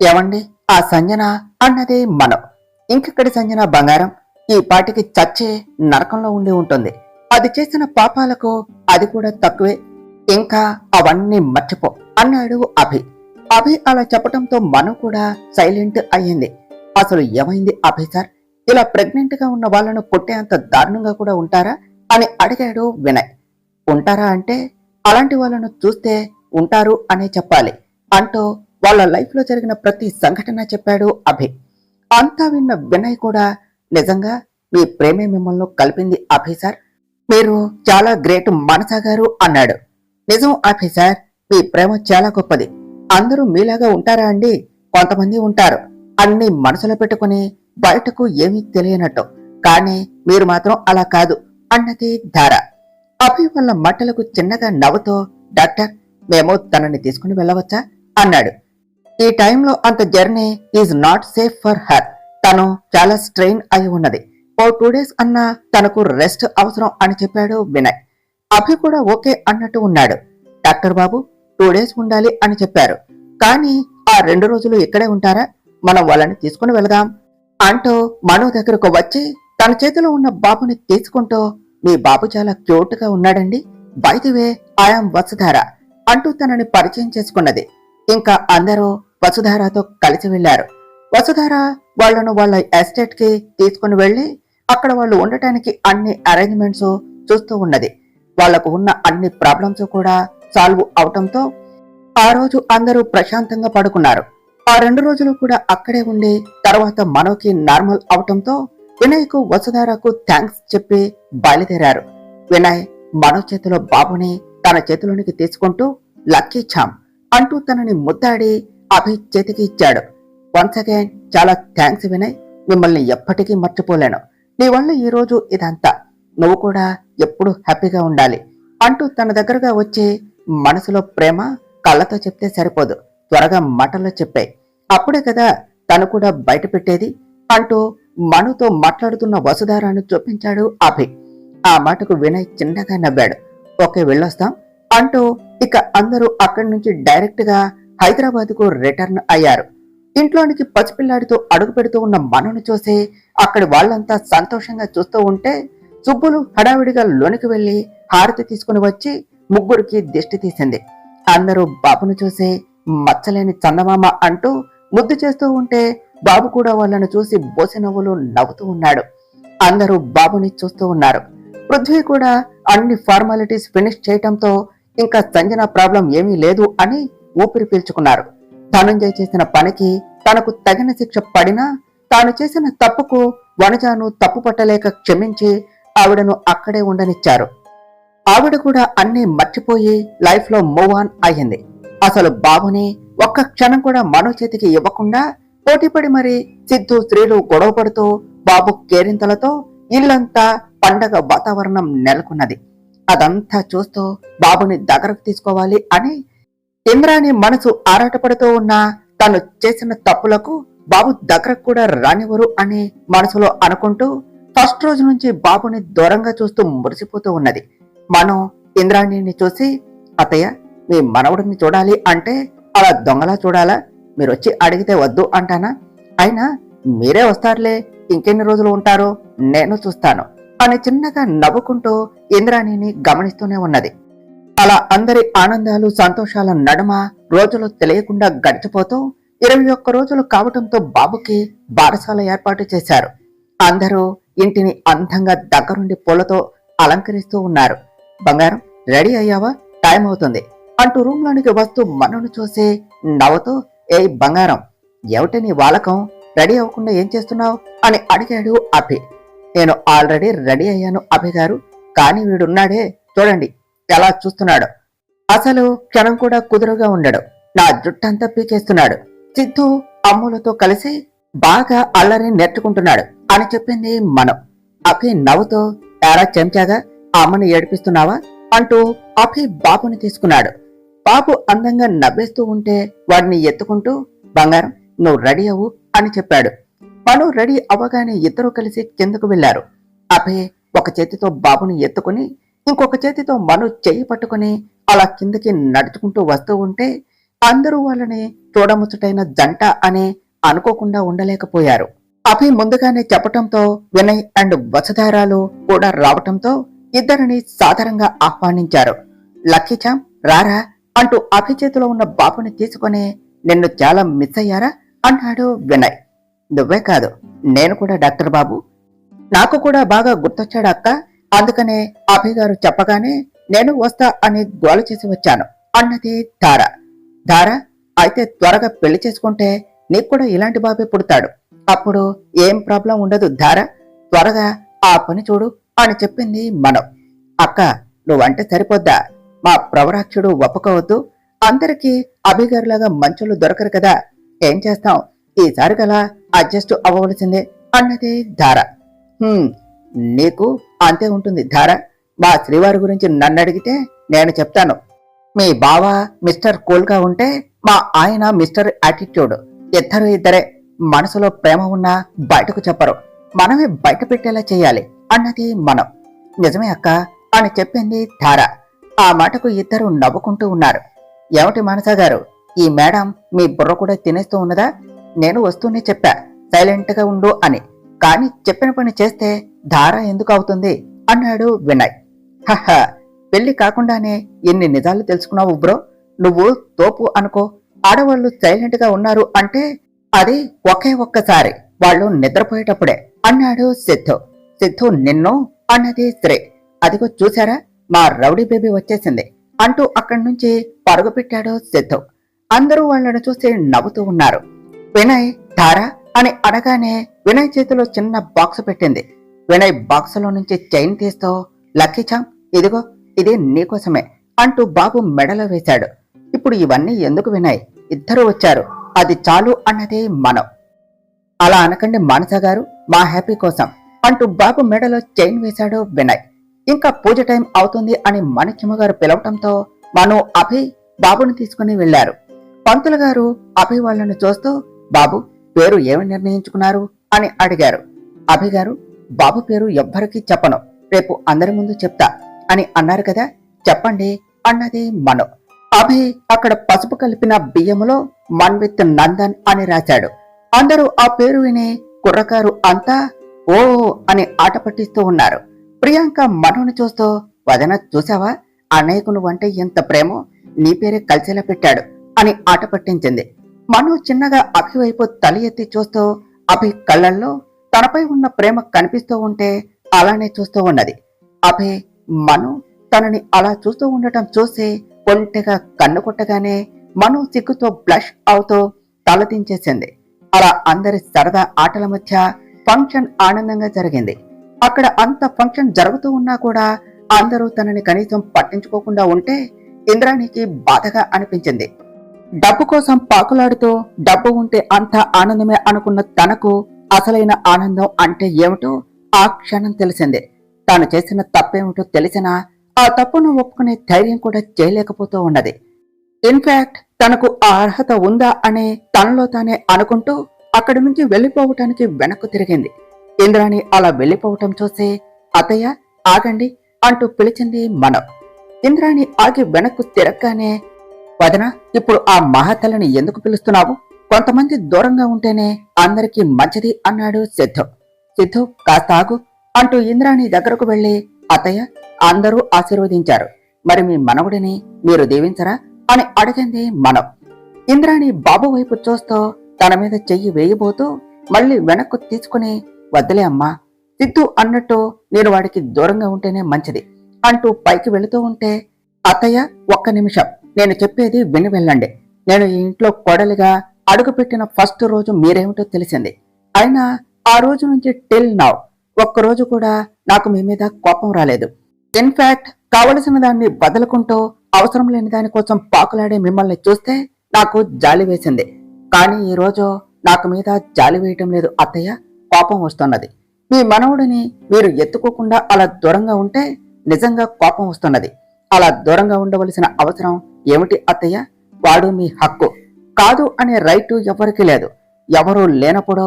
ఏమండి ఆ సంజన అన్నదే మనం. ఇంకెక్కడి సంజన బంగారం, ఈ పాటికి చచ్చే నరకంలో ఉండి ఉంటుంది, అది చేసిన పాపాలకు అది కూడా తక్కువే, ఇంకా అవన్నీ మర్చిపో అన్నాడు అభి. అభి అలా చెప్పటంతో మను కూడా సైలెంట్ అయ్యింది. అసలు ఏమైంది అభి సార్, ఇలా ప్రెగ్నెంట్ గా ఉన్న వాళ్ళను కొట్టేంత దారుణంగా కూడా ఉంటారా అని అడిగాడు వినయ్. ఉంటారా అంటే అలాంటి వాళ్ళను చూస్తే ఉంటారు అనే చెప్పాలి అంటూ వాళ్ళ లైఫ్ లో జరిగిన ప్రతి సంఘటన చెప్పాడు అభి. అంతా విన్న వినయ్ కూడా నిజంగా మీ ప్రేమే మిమ్మల్ని కలిపింది అభి సార్, మీరు చాలా గ్రేట్ మనసా గారు అన్నాడు. నిజం అభి సార్, మీ ప్రేమ చాలా గొప్పది. అందరూ మీలాగా ఉంటారా అండి? కొంతమంది ఉంటారు అన్ని మనసులో పెట్టుకుని బయటకు ఏమీ తెలియనట్టు, కానీ మీరు మాత్రం అలా కాదు అన్నది ధార. అభి వాళ్ళ మాటలకు చిన్నగా నవ్వుతూ డాక్టర్ మేము తనని తీసుకుని వెళ్ళవచ్చా అన్నాడు. ఈ టైంలో అంత journey is not safe for her, తను చాలా స్ట్రెయిన్ అయి ఉన్నది, ఓ 2 days అన్నా తనకు రెస్ట్ అవసరం అని చెప్పాడు వినయ్. అభి కూడా ఓకే అన్నట్టు ఉన్నాడు. డాక్టర్ బాబు 2 days ఉండాలి అని చెప్పారు, కానీ ఆ 2 రోజులు ఇక్కడే ఉంటారా, మనం వాళ్ళని తీసుకుని వెళదాం అంటూ మను దగ్గరకు వచ్చి తన చేతిలో ఉన్న బాబుని తీసుకుంటూ మీ బాబు చాలా క్యూట్ గా ఉన్నాడండి, by the way I'm Vasudhara అంటూ తనని పరిచయం చేసుకున్నది. ఇంకా అందరూ వసుధారతో కలిసి వెళ్లారు. వసుధార వాళ్లను వాళ్ళ ఎస్టేట్ కి తీసుకుని వెళ్లి అక్కడ వాళ్ళు ఉండటానికి అన్ని అరేంజ్మెంట్స్ చూస్తూ ఉన్నది. వాళ్లకు ఉన్న అన్ని ప్రాబ్లమ్స్ కూడా సాల్వ్ అవటంతో ఆ రోజు అందరూ ప్రశాంతంగా పడుకున్నారు. ఆ 2 రోజులు కూడా అక్కడే ఉండి తర్వాత మనోకి నార్మల్ అవటంతో వినయ్కు వసుధారకు థ్యాంక్స్ చెప్పి బయలుదేరారు. వినయ్ మనో చేతిలో బాబుని తన చేతిలోనికి తీసుకుంటూ లక్కీ ఛామ్ అంటూ తనని ముద్దాడి అభి చేతికి ఇచ్చాడు. వన్స్ అగైన్ చాలా థ్యాంక్స్ వినయ్, మిమ్మల్ని ఎప్పటికీ మర్చిపోలేను. నీ వల్ల ఈరోజు ఇదంతా. నువ్వు కూడా ఎప్పుడు హ్యాపీగా ఉండాలి అంటూ తన దగ్గరగా వచ్చి, మనసులో ప్రేమ కళ్ళతో చెప్తే సరిపోదు, త్వరగా మాటల్లో చెప్పాయి, అప్పుడే కదా తను కూడా బయట పెట్టేది అంటూ మనుతో మాట్లాడుతున్న వసుధారాను చూపించాడు అభి. ఆ మాటకు వినయ్ చిన్నగా నవ్వాడు. ఓకే వెళ్ళొస్తాం అంటూ ఇక అందరూ అక్కడి నుంచి డైరెక్ట్ గా హైదరాబాద్ కు రిటర్న్ అయ్యారు. ఇంట్లోనికి పసిపిల్లాడితో అడుగు పెడుతూ ఉన్న మనును చూసి అక్కడి వాళ్ళంతా సంతోషంగా చూస్తూ ఉంటే సుబ్బులు హడావిడిగా లోనికి వెళ్లి హారతి తీసుకుని వచ్చి ముగ్గురికి దిష్టి తీసింది. అందరూ బాబును చూసి మచ్చలేని చందమామ అంటూ ముద్దు చేస్తూ ఉంటే బాబు కూడా వాళ్ళను చూసి బోసి నవ్వులు నవ్వుతూ ఉన్నాడు. అందరూ బాబుని చూస్తూ ఉన్నారు. పృథ్వీ కూడా అన్ని ఫార్మాలిటీస్ ఫినిష్ చేయటంతో ఇంకా సంజన ప్రాబ్లం ఏమీ లేదు అని ఊపిరి పీల్చుకున్నారు. ధనంజయ్ చేసిన పనికి తనకు తగిన శిక్ష పడినా తాను చేసిన తప్పుకు వనజాను తప్పు పట్టలేక క్షమించి ఆవిడను అక్కడే ఉండనిచ్చారు. ఆవిడ కూడా అన్నీ మర్చిపోయి లైఫ్ లో మూవ్ ఆన్ అయ్యింది. అసలు బాబుని ఒక్క క్షణం కూడా మనో చేతికి ఇవ్వకుండా పోటీపడి మరి సిద్ధు స్త్రీలు గొడవ పడుతూ బాబు కేరింతలతో ఇల్లంతా పండగ వాతావరణం నెలకొన్నది. అదంతా చూస్తూ బాబుని దగ్గరకు తీసుకోవాలి అని ఇంద్రాణి మనసు ఆరాటపడుతూ ఉన్నా తను చేసిన తప్పులకు బాబు దగ్గరకు కూడా రానివ్వరు అని మనసులో అనుకుంటూ ఫస్ట్ రోజు నుంచి బాబుని దూరంగా చూస్తూ మురిసిపోతూ ఉన్నది. మనం ఇంద్రాణిని చూసి, అత్తయ్య మీ మనవడిని చూడాలి అంటే అలా దొంగలా చూడాలా? మీరొచ్చి అడిగితే వద్దు అంటానా? అయినా మీరే వస్తారులే, ఇంకెన్ని రోజులు ఉంటారో నేను చూస్తాను అని చిన్నగా నవ్వుకుంటూ ఇంద్రాణిని గమనిస్తూనే ఉన్నది. అలా అందరి ఆనందాలు సంతోషాల నడుమ రోజులు తెలియకుండా గడిచిపోతూ 21 రోజులు కావటంతో బాబుకి బారసాల ఏర్పాటు చేశారు. అందరూ ఇంటిని అందంగా దగ్గరుండి పూలతో అలంకరిస్తూ ఉన్నారు. బంగారం రెడీ అయ్యావా? టైం అవుతుంది అంటూ రూమ్ లోనికి వస్తూ మనను చూసి నవ్వుతూ, ఏయ్ బంగారం, ఏమిటి నీ వాలకం? రెడీ అవ్వకుండా ఏం చేస్తున్నావు అని అడిగాడు అభి. నేను ఆల్రెడీ రెడీ అయ్యాను అభి గారు, కానీ వీడున్నాడే చూడండి ఎలా చూస్తున్నాడు. అసలు క్షణం కూడా కుదురుగా ఉండడు. నా జుట్టంతా పీకేస్తున్నాడు. సిద్ధు అమ్ములతో కలిసి బాగా అల్లరి నేర్చుకుంటున్నాడు అని చెప్పింది మనం. అభి నవ్వుతో, ఎరా చెంచాగా అమ్మని ఏడిపిస్తున్నావా అంటూ అభి బాబుని తీసుకున్నాడు. బాబు అందంగా నవ్వేస్తూ ఉంటే వాడిని ఎత్తుకుంటూ, బంగారం నువ్వు రెడీ అవ్వు అని చెప్పాడు. మను రెడీ అవ్వగానే ఇద్దరూ కలిసి కిందకు వెళ్లారు. అభి ఒక చేతితో బాబుని ఎత్తుకుని ఇంకొక చేతితో మను చెయ్యి పట్టుకుని అలా కిందకి నడుచుకుంటూ వస్తూ ఉంటే అందరూ వాళ్ళని చూడముచ్చటైన జంట అని అనుకోకుండా ఉండలేకపోయారు. అభి ముందుగానే చెప్పటంతో వినయ్ అండ్ వసుధారాలు కూడా రావటంతో ఇద్దరిని సాదరంగా ఆహ్వానించారు. లక్కీచాం రారా అంటూ అభి చేతిలో ఉన్న బాబుని తీసుకుని, నిన్ను చాలా మిస్ అయ్యారా అన్నాడు వినయ్. నువ్వే కాదు నేను కూడా డాక్టర్ బాబు, నాకు కూడా బాగా గుర్తొచ్చాడు అక్క, అందుకనే అభి గారు చెప్పగానే నేను వస్తా అని గోల చేసి వచ్చాను అన్నది ధార. ధార అయితే త్వరగా పెళ్లి చేసుకుంటే నీకు కూడా ఇలాంటి బాబే పుడతాడు, అప్పుడు ఏం ప్రాబ్లం ఉండదు ధార, త్వరగా ఆ పని చూడు అని చెప్పింది మనం. అక్క నువ్వంటే సరిపోద్దా, మా ప్రవరాక్షుడు ఒప్పుకోవద్దు, అందరికీ అభిగారులాగా మంచులు దొరకరు కదా, ఏం చేస్తాం, ఈసారి గలా అడ్జస్ట్ అవ్వవలసిందే అన్నది ధార. నీకు అంతే ఉంటుంది ధార, మా శ్రీవారి గురించి నన్ను అడిగితే నేను చెప్తాను. మీ బావ మిస్టర్ కూల్ గా ఉంటే మా ఆయన మిస్టర్ యాటిట్యూడ్, ఇద్దరే, మనసులో ప్రేమ ఉన్నా బయటకు చెప్పరు, మనమే బయట పెట్టేలా చేయాలి అన్నది మనం. నిజమే అక్క అని చెప్పింది ధార. ఆ మాటకు ఇద్దరు నవ్వుకుంటూ ఉన్నారు. ఏమిటి మనసా గారు, ఈ మేడం మీ బుర్ర కూడా తినేస్తూ ఉన్నదా? నేను వస్తూనే చెప్పా సైలెంట్ గా ఉండు అని, కాని చెప్పిన పని చేస్తే ధార ఎందుకు అవుతుంది అన్నాడు వినయ్. హహ, పెళ్లి కాకుండానే ఎన్ని నిజాలు తెలుసుకున్నావు బ్రో, నువ్వు తోపు అనుకో, ఆడవాళ్లు సైలెంట్ గా ఉన్నారు అంటే అది ఒకే ఒక్కసారి వాళ్ళు నిద్రపోయేటప్పుడే అన్నాడు సిద్ధు. సిద్ధు నిన్ను అన్నది శ్రీ. అదిగో చూసారా మా రౌడీ బేబీ వచ్చేసింది అంటూ అక్కడి నుంచి పరుగు పెట్టాడు సిద్ధు. అందరూ వాళ్ళను చూసి నవ్వుతూ ఉన్నారు. వినయ్ ధార అని అనగానే వినయ్ చేతిలో చిన్న బాక్స్ పెట్టింది. వినయ్ బాక్స్ లో నుంచి చైన్ తీస్తూ, లక్కీచాం ఇదిగో ఇది నీకోసమే అంటూ బాబు మెడలో వేశాడు. ఇప్పుడు ఇవన్నీ ఎందుకు వినయ్, ఇద్దరు వచ్చారు, అది చాలు అన్నదే మనం. అలా అనకండి మానస గారు, మా హ్యాపీ కోసం అంటూ బాబు మెడలో చైన్ వేశాడు వినయ్. ఇంకా పూజ టైం అవుతుంది అని మణిక్యమ్మ గారు పిలవటంతో మను, అభి బాబుని తీసుకుని వెళ్లారు. పంతులు గారు అభి వాళ్లను చూస్తూ, బాబు పేరు ఏమి నిర్ణయించుకున్నారు అని అడిగారు. అభి గారు, బాబు పేరు ఎవ్వరికీ చెప్పను, రేపు అందరి ముందు చెప్తా అని అన్నారు కదా, చెప్పండి అన్నది మను. అభి అక్కడ పసుపు కలిపిన బియ్యములో మన్విత్ నందన్ అని రాశాడు. అందరూ ఆ పేరు విని కుర్రకారు అంతా ఓ అని ఆట పట్టిస్తూ ఉన్నారు. ప్రియాంక మనుని చూస్తూ, వదన చూసావా, అన్నయ్యకు నువ్వంటే ఎంత ప్రేమో, నీ పేరే కలిసేలా పెట్టాడు అని ఆట పట్టించింది. మను చిన్నగా అభి వైపు తల ఎత్తి చూస్తూ, అభి కళ్ళల్లో తనపై ఉన్న ప్రేమ కనిపిస్తూ ఉంటే అలానే చూస్తూ ఉన్నది. అభి మను తనని అలా చూస్తూ ఉండటం చూసి కొంటెగా కన్ను కొట్టగానే మను సిగ్గుతో బ్లష్ అవుతూ తల దించేసింది. అలా అందరి సరదా ఆటల మధ్య ఫంక్షన్ ఆనందంగా జరిగింది. అక్కడ అంత ఫంక్షన్ జరుగుతూ ఉన్నా కూడా అందరూ తనని కనీసం పట్టించుకోకుండా ఉంటే ఇంద్రాణికి బాధగా అనిపించింది. డబ్బు కోసం పాకులాడుతూ డబ్బు ఉంటే అంత ఆనందమే అనుకున్న తనకు అసలైన ఆనందం అంటే ఏమిటో ఆ క్షణం తెలిసింది. తాను చేసిన తప్పేమిటో తెలిసినా ఆ తప్పును ఒప్పుకునే ధైర్యం కూడా చేయలేకపోతూ ఉన్నది. ఇన్ఫాక్ట్ తనకు ఆ అర్హత ఉందా అనే తనలో తానే అనుకుంటూ అక్కడి నుంచి వెళ్లిపోవటానికి వెనక్కు తిరిగింది. ఇంద్రాణి అలా వెళ్లిపోవటం చూసి, అత్తయ్య ఆగండి అంటూ పిలిచింది మనం. ఇంద్రాణి ఆగి వెనక్కు తిరగగానే, వదన ఇప్పుడు ఆ మహాతల్లిని ఎందుకు పిలుస్తున్నావు, కొంతమంది దూరంగా ఉంటేనే అందరికీ మంచిది అన్నాడు సిద్ధు. సిద్ధు కాస్త ఆగు అంటూ ఇంద్రాణి దగ్గరకు వెళ్లి, అత్తయ్య అందరూ ఆశీర్వదించారు, మరి మీ మనవుడిని మీరు దీవించరా అని అడిగింది మనం. ఇంద్రాణి బాబు వైపు చూస్తూ తన మీద చెయ్యి వేయబోతూ మళ్ళీ వెనక్కు తీసుకుని, వద్దులే అమ్మా, సిద్ధు అన్నట్టు నేను వాడికి దూరంగా ఉంటేనే మంచిది అంటూ పైకి వెళుతూ ఉంటే, అత్తయ్య ఒక్క నిమిషం, నేను చెప్పేది విని వెళ్ళండి. నేను ఈ ఇంట్లో కోడలిగా అడుగుపెట్టిన ఫస్ట్ రోజు మీరేమిటో తెలిసింది. అయినా ఆ రోజు నుంచి టిల్ నౌ ఒక్కరోజు కూడా నాకు మీ మీద కోపం రాలేదు. ఇన్ఫాక్ట్ కావలసిన దాన్ని బదులుకుంటూ అవసరం లేని దానికోసం పాకులాడే మిమ్మల్ని చూస్తే నాకు జాలి వేసింది. కానీ ఈ రోజు నాకు మీద జాలి వేయటం లేదు అత్తయ్య, కోపం వస్తున్నది. మీ మనవుడిని మీరు ఎత్తుకోకుండా అలా దూరంగా ఉంటే నిజంగా కోపం వస్తున్నది. అలా దూరంగా ఉండవలసిన అవసరం ఏమిటి అత్తయ్య? వాడు మీ హక్కు కాదు అనే రైటు ఎవరికీ లేదు. ఎవరూ లేనప్పుడు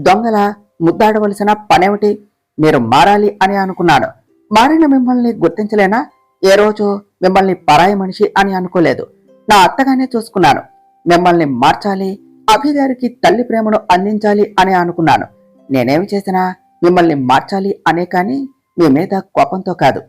దొంగల ముద్దాడవలసిన పనేమిటి? మీరు మారాలి అని అనుకున్నాను. మారిన మిమ్మల్ని గుర్తించలేనా? ఏ రోజు మిమ్మల్ని పరాయి మనిషి అని అనుకోలేదు. నా అత్తగానే చూసుకున్నాను. మిమ్మల్ని మార్చాలి, అభిగారికి తల్లి ప్రేమను అందించాలి అని అనుకున్నాను. నేనేమి చేసినా మిమ్మల్ని మార్చాలి అనే కానీ మీ మీద కోపంతో కాదు.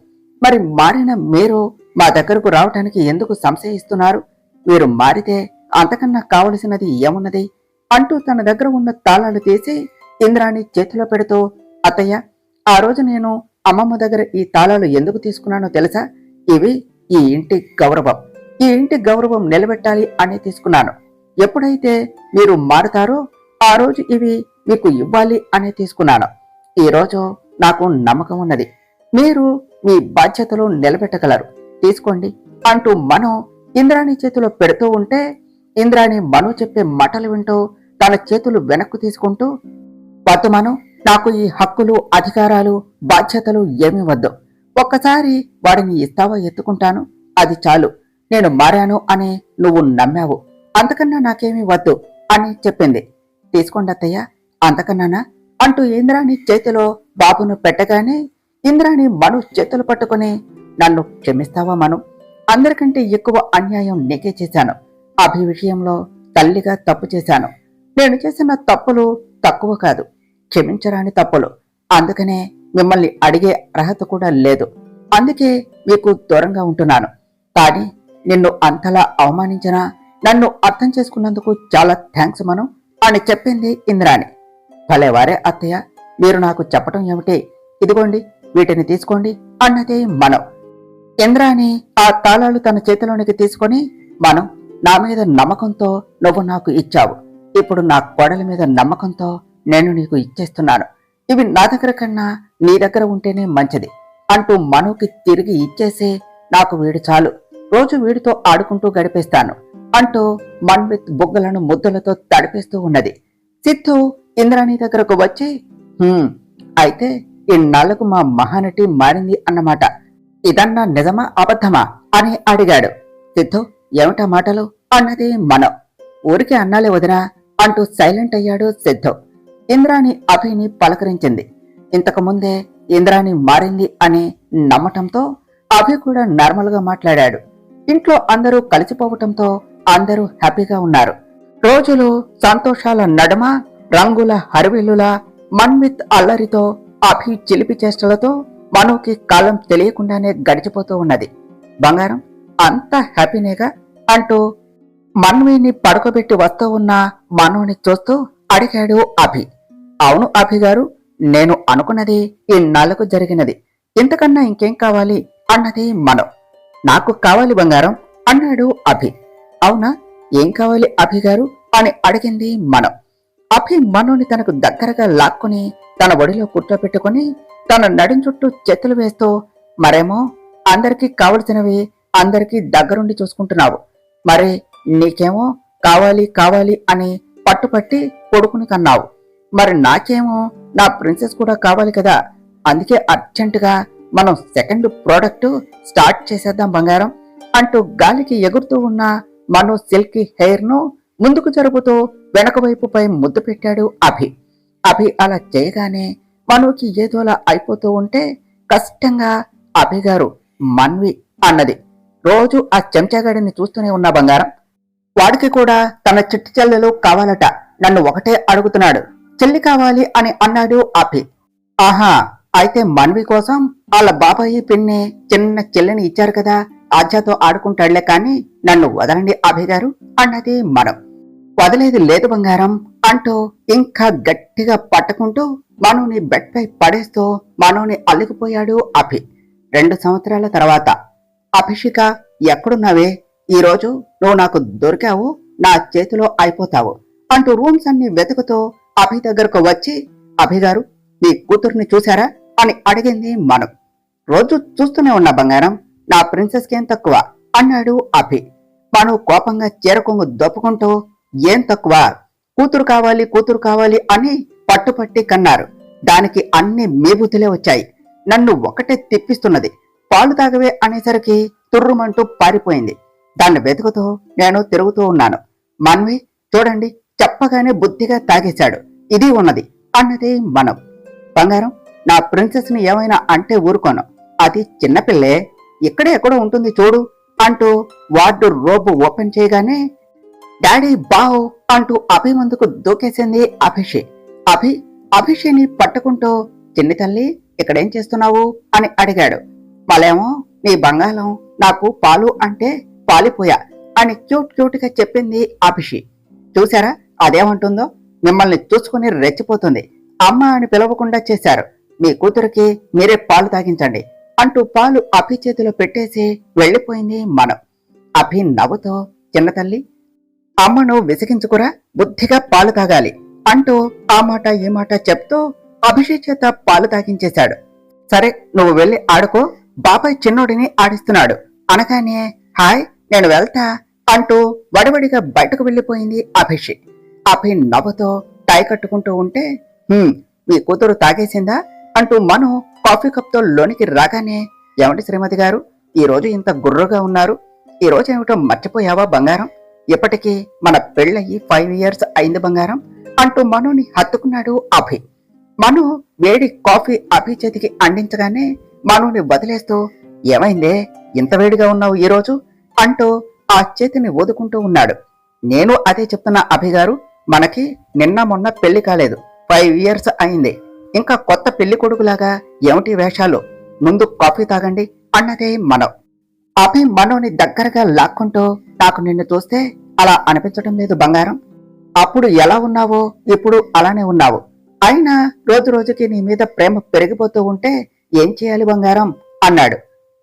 మరి మారిన మీరు మా దగ్గరకు రావటానికి ఎందుకు సంశయిస్తున్నారు? మీరు మారితే అంతకన్నా కావలసినది ఏమున్నది అంటూ తన దగ్గర ఉన్న తాళాలు తీసి ఇంద్రాణి చేతిలో పెడుతూ, అత్తయ్య ఆ రోజు నేను అమ్మమ్మ దగ్గర ఈ తాళాలు ఎందుకు తీసుకున్నానో తెలుసా? ఇవి ఈ ఇంటి గౌరవం. ఈ ఇంటి గౌరవం నిలబెట్టాలి అని తీసుకున్నాను. ఎప్పుడైతే మీరు మారుతారో ఆ రోజు ఇవి మీకు ఇవ్వాలి అని తీసుకున్నాను. ఈ రోజు నాకు నమ్మకం ఉన్నది, మీరు మీ బాధ్యతలు నిలబెట్టగలరు, తీసుకోండి అంటూ మను ఇంద్రాణి చేతిలో పెడుతూ ఉంటే ఇంద్రాణి మను చెప్పే మాటలు వింటూ తన చేతులు వెనక్కు తీసుకుంటూ, వద్దు మను, నాకు ఈ హక్కులు అధికారాలు బాధ్యతలు ఏమీ వద్దు. ఒక్కసారి వాడిని ఇస్తావా ఎత్తుకుంటాను, అది చాలు. నేను మారాను అని నువ్వు నమ్మావు, అంతకన్నా నాకేమీ వద్దు అని చెప్పింది. తీసుకోండి అత్తయ్య, అంతకన్నానా అంటూ ఇంద్రాణి చేతిలో బాబును పెట్టగానే ఇంద్రాణి మను చేతులు పట్టుకుని, నన్ను క్షమిస్తావా మను? అందరికంటే ఎక్కువ అన్యాయం నీకే చేశాను. అభి విషయంలో తల్లిగా తప్పు చేశాను. నేను చేసిన తప్పులు తక్కువ కాదు, క్షమించరాని తప్పులు. అందుకనే మిమ్మల్ని అడిగే అర్హత కూడా లేదు. అందుకే మీకు దూరంగా ఉంటున్నాను. కానీ నిన్ను అంతలా అవమానించినా నన్ను అర్థం చేసుకున్నందుకు చాలా థ్యాంక్స్ మను అని చెప్పింది ఇంద్రాణి. భలేవారే అత్తయ్య, మీరు నాకు చెప్పటం ఏమిటి? ఇదిగోండి వీటిని తీసుకోండి అన్నదే మనం. ఇంద్రాణి ఆ తాళాలు తన చేతిలోనికి తీసుకొని, మనం నా మీద నమ్మకంతో నువ్వు నాకు ఇచ్చావు, ఇప్పుడు నా కోడలి మీద నమ్మకంతో నేను నీకు ఇచ్చేస్తున్నాను. ఇవి నా దగ్గర కన్నా నీ దగ్గర ఉంటేనే మంచిది అంటూ మనుకి తిరిగి ఇచ్చేసి, నాకు వీడు చాలు, రోజు వీడితో ఆడుకుంటూ గడిపేస్తాను, అంటూ మన్విత్ బుగ్గలను ముద్దులతో తడిపేస్తూ ఉన్నది. సిద్ధు ఇంద్రాణి దగ్గరకు వచ్చి అయితే ఇన్నాళ్లకు మా మహానటి మారింది అన్నమాట. ఇదన్నా నిజమా అబద్ధమా అని అడిగాడు. సిద్ధు ఏమిటా మాటలు అన్నది మనం. ఊరికే అన్నాలే వదినా అంటూ సైలెంట్ అయ్యాడు సిద్ధు. ఇంద్రాణి అభిని పలకరించింది. ఇంతకు ముందే ఇంద్రాణి మారింది అని నమ్మటంతో అభి కూడా నార్మల్ గా మాట్లాడాడు. ఇంట్లో అందరూ కలిసిపోవటంతో అందరూ హ్యాపీగా ఉన్నారు. రోజులు సంతోషాల నడుమ రంగుల హరివిల్లులా మన్విత్ అల్లరితో అభి చిలిపి చేష్టలతో మనోకి కాలం తెలియకుండానే గడిచిపోతూ ఉన్నది. బంగారం అంతా హ్యాపీనేగా అంటూ మన్విని పడుకోబెట్టి వస్తూ ఉన్న మనోని చూస్తూ అడిగాడు అభి. అవును అభి గారు, నేను అనుకున్నది ఇన్నాళ్లకు జరిగినది. ఇంతకన్నా ఇంకేం కావాలి అన్నది మనో. నాకు కావాలి బంగారం అన్నాడు అభి. అవునా, ఏం కావాలి అభి గారు అని అడిగింది మనో. అభి మనోని తనకు దగ్గరగా లాక్కుని తన ఒడిలో కూర్చోపెట్టుకుని తన నడుం చుట్టూ చేతులు వేస్తూ, మరేమో అందరికీ కావలసినవి అందరికీ దగ్గరుండి చూసుకుంటున్నావు, మరి నీకేమో కావాలి కావాలి అని పట్టుపట్టి కొడుకుని కన్నావు, మరి నాకేమో నా ప్రిన్సెస్ కూడా కావాలి కదా. అందుకే అర్జెంటుగా మనం సెకండ్ ప్రోడక్ట్ స్టార్ట్ చేసేద్దాం బంగారం అంటూ గాలికి ఎగురుతూ ఉన్న మనో సిల్కీ హెయిర్ ను ముందుకు జరుపుతూ వెనక వైపుపై ముద్దు పెట్టాడు అభి. అభి అలా చేయగానే మనోకి ఏదోలా అయిపోతూ ఉంటే కష్టంగా అభి గారు మన్వి అన్నది. రోజు ఆ చెంచాగాడిని చూస్తూనే ఉన్న బంగారం, వాడికి కూడా తన చిట్టి చెల్లెలు కావాలట, నన్ను ఒకటే అడుగుతున్నాడు, చెల్లి కావాలి అని అన్నాడు అభి. ఆహా, అయితే మన్వి కోసం వాళ్ళ బాబాయి పిన్ని చిన్న చెల్లిని ఇచ్చారు కదా, ఆజ్యాతో ఆడుకుంటాడులే కాని నన్ను వదలండి అభి గారు అన్నది మనం. వదిలేది లేదు బంగారం అంటూ ఇంకా గట్టిగా పట్టుకుంటూ మనోని బెడ్ పై పడేస్తూ మనోని అల్లుకుపోయాడు అభి. 2 సంవత్సరాల తర్వాత. అభిషిక ఎక్కడున్నావే, ఈరోజు నువ్వు నాకు దొరికావు, నా చేతిలో అయిపోతావు అంటూ రూమ్స్ అన్ని వెతుకుతూ అభి దగ్గరకు వచ్చి, అభి గారు నీ కూతుర్ని చూశారా అని అడిగింది మనం. రోజు చూస్తూనే ఉన్నా బంగారం, నా ప్రిన్సెస్ కేం తక్కువ అన్నాడు అభి. మనం కోపంగా చీరకొంగు దొప్పుకుంటూ, ఏం తక్కువ, కూతురు కావాలి కూతురు కావాలి అని పట్టుపట్టి కన్నారు, దానికి అన్ని మీ బుద్ధిలే వచ్చాయి, నన్ను ఒకటే తిప్పిస్తున్నది, పాలు తాగవే అనేసరికి తుర్రుమంటూ పారిపోయింది, దాన్ని వెతుకుతూ నేను తిరుగుతూ ఉన్నాను, మన్వి చూడండి చెప్పగానే బుద్ధిగా తాగేశాడు, ఇది ఉన్నది అన్నది మనం. బంగారం, నా ప్రిన్సెస్ ని ఏమైనా అంటే ఊరుకోను, అది చిన్నపిల్లే, ఇక్కడే ఎక్కడో ఉంటుంది చూడు అంటూ వార్డు రోబు ఓపెన్ చేయగానే డాడీ బావ్ అంటూ అభి ముందుకు దూకేసింది అభిషే. అభిషేని పట్టుకుంటూ, చిన్ని తల్లి ఇక్కడేం చేస్తున్నావు అని అడిగాడు. మళ్ళేమో నీ బంగాళం నాకు పాలు అంటే పాలిపోయా అని క్యూట్ గా చెప్పింది అభిషి. చూసారా అదేమంటుందో, మిమ్మల్ని చూసుకుని రెచ్చిపోతుంది, అమ్మ అని పిలవకుండా చేశారు, మీ కూతురికి మీరే పాలు తాగించండి అంటూ పాలు అభి చేతిలో పెట్టేసి వెళ్లిపోయింది మనం. అభి నవ్వుతో, చిన్న తల్లి అమ్మను విసిగించుకురా, బుద్ధిగా పాలు తాగాలి అంటూ ఆ మాట ఈ మాట చెప్తూ అభిషేక్ చేత పాలు తాగించేశాడు. సరే నువ్వు వెళ్ళి ఆడుకో, బాబాయ్ చిన్నోడిని ఆడిస్తున్నాడు అనగానే హాయ్ నేను వెళ్తా అంటూ వడివడిగా బయటకు వెళ్లిపోయింది అభిషేక్. అభి నవ్వుతో టై కట్టుకుంటూ ఉంటే, మీ కూతురు తాగేసిందా అంటూ మను కాఫీ కప్ తో లోనికి రాగానే, ఏమండి శ్రీమతి గారు ఈ రోజు ఇంత గుర్రుగా ఉన్నారు, ఈ రోజు ఏమిటో మర్చిపోయావా బంగారం, ఇప్పటికీ మన పెళ్ళయి 5 years అయింది బంగారం అంటూ మనుని హత్తుకున్నాడు అభి. మను వేడి కాఫీ అభి చేతికి అందించగానే మనుని వదిలేస్తూ, ఏమైందే ఇంత వేడిగా ఉన్నావు ఈరోజు అంటూ ఆ చేతిని ఊదుకుంటూ ఉన్నాడు. నేను అదే చెప్తున్నా అభి గారు, మనకి నిన్న మొన్న పెళ్లి కాలేదు, 5 years అయింది, ఇంకా కొత్త పెళ్లి కొడుకులాగా ఏమిటి వేషాలు, ముందు కాఫీ తాగండి అన్నదే మనం. అభి మనోని దగ్గరగా లాక్కుంటూ, నాకు నిన్ను చూస్తే అలా అనిపించడం లేదు బంగారం, అప్పుడు ఎలా ఉన్నావో ఇప్పుడు అలానే ఉన్నావు, అయినా రోజు రోజుకి నీ మీద ప్రేమ పెరిగిపోతూ ఉంటే ఏం చేయాలి బంగారం అన్నాడు.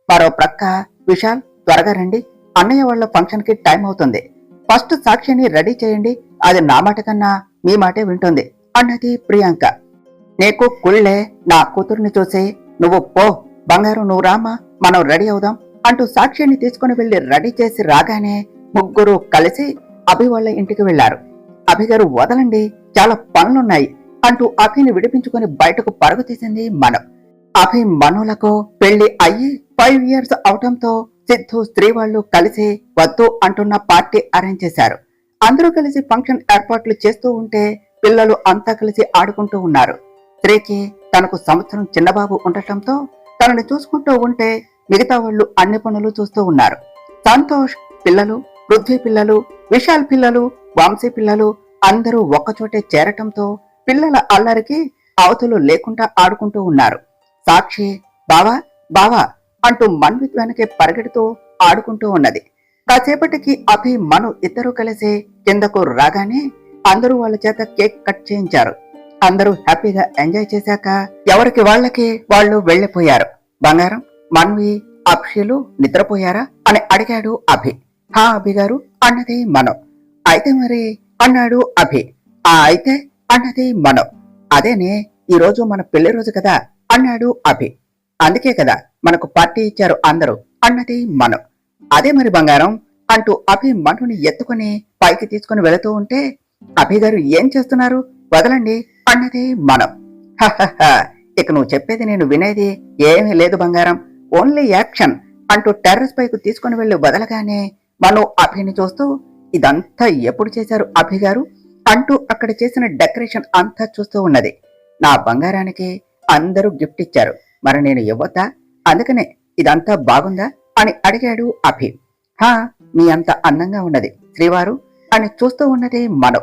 మరో ప్రక్క విశాల్ త్వరగా రండి, అన్నయ్య వాళ్ళ ఫంక్షన్ కి టైం అవుతుంది, ఫస్ట్ సాక్షిని రెడీ చేయండి, అది నా మాట కన్నా మీ మాటే వింటుంది అన్నది ప్రియాంక. నీకు కుళ్ళే, నా కూతుర్ని చూసి నువ్వు పో బంగారం, నువ్వు రామా మనం రెడీ అవుదాం అంటూ సాక్షిని తీసుకుని వెళ్లి రెడీ చేసి రాగానే ముగ్గురు కలిసి అభి వాళ్ళ ఇంటికి వెళ్లారు. అభి గారు వదలండి, చాలా పనులున్నాయి అంటూ అభిని విడిపించుకొని బయటకు పరుగు తీసింది మను. అభి మనులకు పెళ్లి అయ్యి 5 years అవటంతో సిద్ధు స్త్రీ వాళ్ళు కలిసి వద్దు అంటున్న పార్టీ అరేంజ్ చేశారు. అందరూ కలిసి ఫంక్షన్ ఏర్పాట్లు చేస్తూ ఉంటే పిల్లలు అంతా కలిసి ఆడుకుంటూ ఉన్నారు. స్త్రీకి తనకు సంవత్సరం చిన్నబాబు ఉండటంతో తనని చూసుకుంటూ ఉంటే మిగతా వాళ్ళు అన్ని పనులు చూస్తూ ఉన్నారు. సంతోష్ పిల్లలు, పృథ్వీ పిల్లలు, విశాల్ పిల్లలు, వంశీ పిల్లలు అందరూ ఒక్కచోటే చేరటంతో పిల్లల అల్లరికి అవతులు లేకుండా ఆడుకుంటూ ఉన్నారు. సాక్షి బావా బావా అంటూ మన్విత్ వెనకే పరిగెడుతూ ఆడుకుంటూ ఉన్నది. కాసేపటికి అభి మను ఇద్దరు కలిసి కిందకు రాగానే అందరూ వాళ్ళ చేత కేక్ కట్ చేయించారు. అందరూ హ్యాపీగా ఎంజాయ్ చేశాక ఎవరికి వాళ్ళకి వాళ్ళు వెళ్లిపోయారు. బంగారం, మన్వి, అక్షిలు నిద్రపోయారా అని అడిగాడు అభి. హా అభి గారు అన్నది మను. అయితే మరి అన్నాడు అభి. ఆ అయితే అన్నది మను. అదేనే, ఈ రోజు మన పెళ్లి రోజు కదా అన్నాడు అభి. అందుకే కదా మనకు పార్టీ ఇచ్చారు అందరూ అన్నది మను. అదే మరి బంగారం అంటూ అభి మనుని ఎత్తుకుని పైకి తీసుకుని వెళుతూ ఉంటే అభి గారు ఏం చేస్తున్నారు, వదలండి అన్నది మను. ఇక నువ్వు చెప్పేది నేను వినేది ఏమీ లేదు బంగారం, ఓన్లీ యాక్షన్ అంటూ టెర్రస్ పైకి తీసుకుని వెళ్లి వదలగానే మను అభిని చూస్తూ ఇదంతా ఎప్పుడు చేశారు అభి గారు అంటూ అక్కడ చేసిన డెకరేషన్ అంతా చూస్తూ ఉన్నది. నా బంగారానికి అందరూ గిఫ్ట్ ఇచ్చారు, మరి నేను ఇవ్వద్దా, అందుకనే ఇదంతా బాగుందా అని అడిగాడు అభి. హా మీ అంత అందంగా ఉన్నది శ్రీవారు అని చూస్తూ ఉన్నది మను.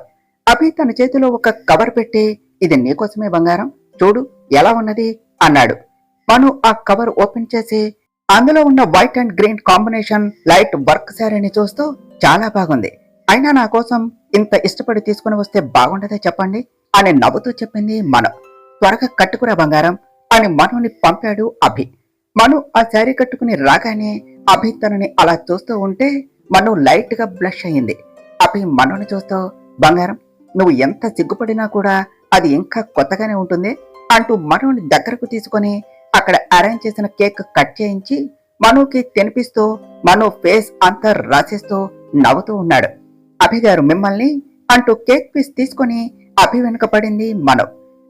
అభి తన చేతిలో ఒక కవర్ పెట్టి ఇది నీకోసమే బంగారం, చూడు ఎలా ఉన్నది అన్నాడు. మను ఆ కవర్ ఓపెన్ చేసి అందులో ఉన్న white and green combination light work శారీని చూస్తూ చాలా బాగుంది, అయినా నా కోసం ఇంత ఇష్టపడి తీసుకుని వస్తే బాగుండదే చెప్పండి అని నవ్వుతూ చెప్పింది మను. త్వరగా కట్టుకురా బంగారం అని మనుని పంపాడు అభి. మను ఆ శారీ కట్టుకుని రాగానే అభి తనని అలా చూస్తూ ఉంటే మను లైట్ గా బ్లష్ అయింది. అభి మనుని చూస్తూ బంగారం నువ్వు ఎంత సిగ్గుపడినా కూడా అది ఇంకా కొత్తగానే ఉంటుంది అంటూ మనుని దగ్గరకు తీసుకుని అక్కడ అరేంజ్ చేసిన కేక్ కట్ చేయించి మనుకి తినిపిస్తూ మను ఫేస్ అంతా రాసేస్తూ నవ్వుతూ ఉన్నాడు. అభి గారు మిమ్మల్ని అంటూ కేక్ పీస్ తీసుకుని అభి వెనుక పడింది మను.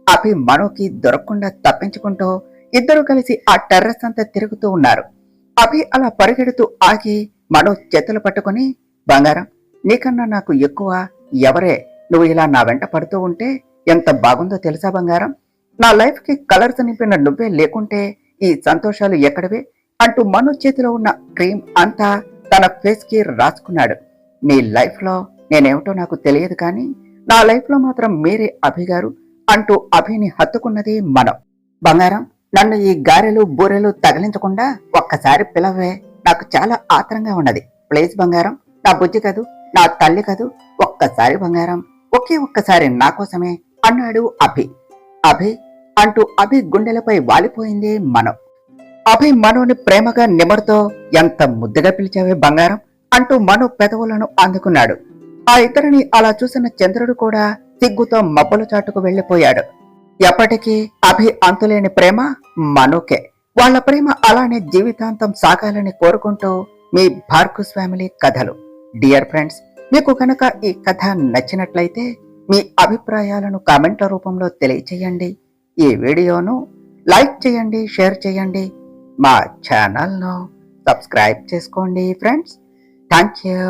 అభి మనుకి దొరకకుండా తప్పించుకుంటూ ఇద్దరు కలిసి ఆ టెర్రస్ అంతా తిరుగుతూ ఉన్నారు. అభి అలా పరిగెడుతూ ఆగి మను చేతులు పట్టుకుని బంగారం నీకన్నా నాకు ఎక్కువ ఎవరే, నువ్వు ఇలా నా వెంట పడుతూ ఉంటే ఎంత బాగుందో తెలుసా బంగారం, నా లైఫ్ కి కలర్స్ నింపిన నువ్వే లేకుంటే ఈ సంతోషాలు ఎక్కడవే అంటూ మను చేతిలో ఉన్న క్రీమ్ అంతా తన ఫేస్ కి రాసుకున్నాడు. మీ లైఫ్ లో నేనేమిటో నాకు తెలియదు కానీ నా లైఫ్ లో మాత్రం మీరే అభి గారు అంటూ అభిని హత్తుకున్నది మను. బంగారం నన్ను ఈ గారెలు బూరెలు తగిలించకుండా ఒక్కసారి పిలవే, నాకు చాలా ఆత్రంగా ఉన్నది ప్లీజ్ బంగారం, నా బుజ్జి కదూ, నా తల్లి కదూ, ఒక్కసారి బంగారం, ఒకే ఒక్కసారి నా కోసమే అన్నాడు అభి. అభి అంటూ అభి గుండెలపై వాలిపోయింది మను. అభి మనుని ప్రేమగా నిమరుతో ఎంత ముద్దుగా పిలిచావే బంగారం అంటూ మను పెదవులను అందుకున్నాడు. ఆ ఇద్దరిని అలా చూసిన చంద్రుడు కూడా సిగ్గుతో మబ్బుల చాటుకు వెళ్లిపోయాడు. ఎప్పటికీ అభి అంతులేని ప్రేమ మనుకే. వాళ్ళ ప్రేమ అలానే జీవితాంతం సాగాలని కోరుకుంటూ మీ భార్గస్ ఫ్యామిలీ కథలు. డియర్ ఫ్రెండ్స్, మీకు కనుక ఈ కథ నచ్చినట్లయితే మీ అభిప్రాయాలను కామెంట్ల రూపంలో తెలియచేయండి. ఈ వీడియోను లైక్ చేయండి, షేర్ చేయండి, మా ఛానల్ను సబ్స్క్రైబ్ చేసుకోండి ఫ్రెండ్స్. Thank you.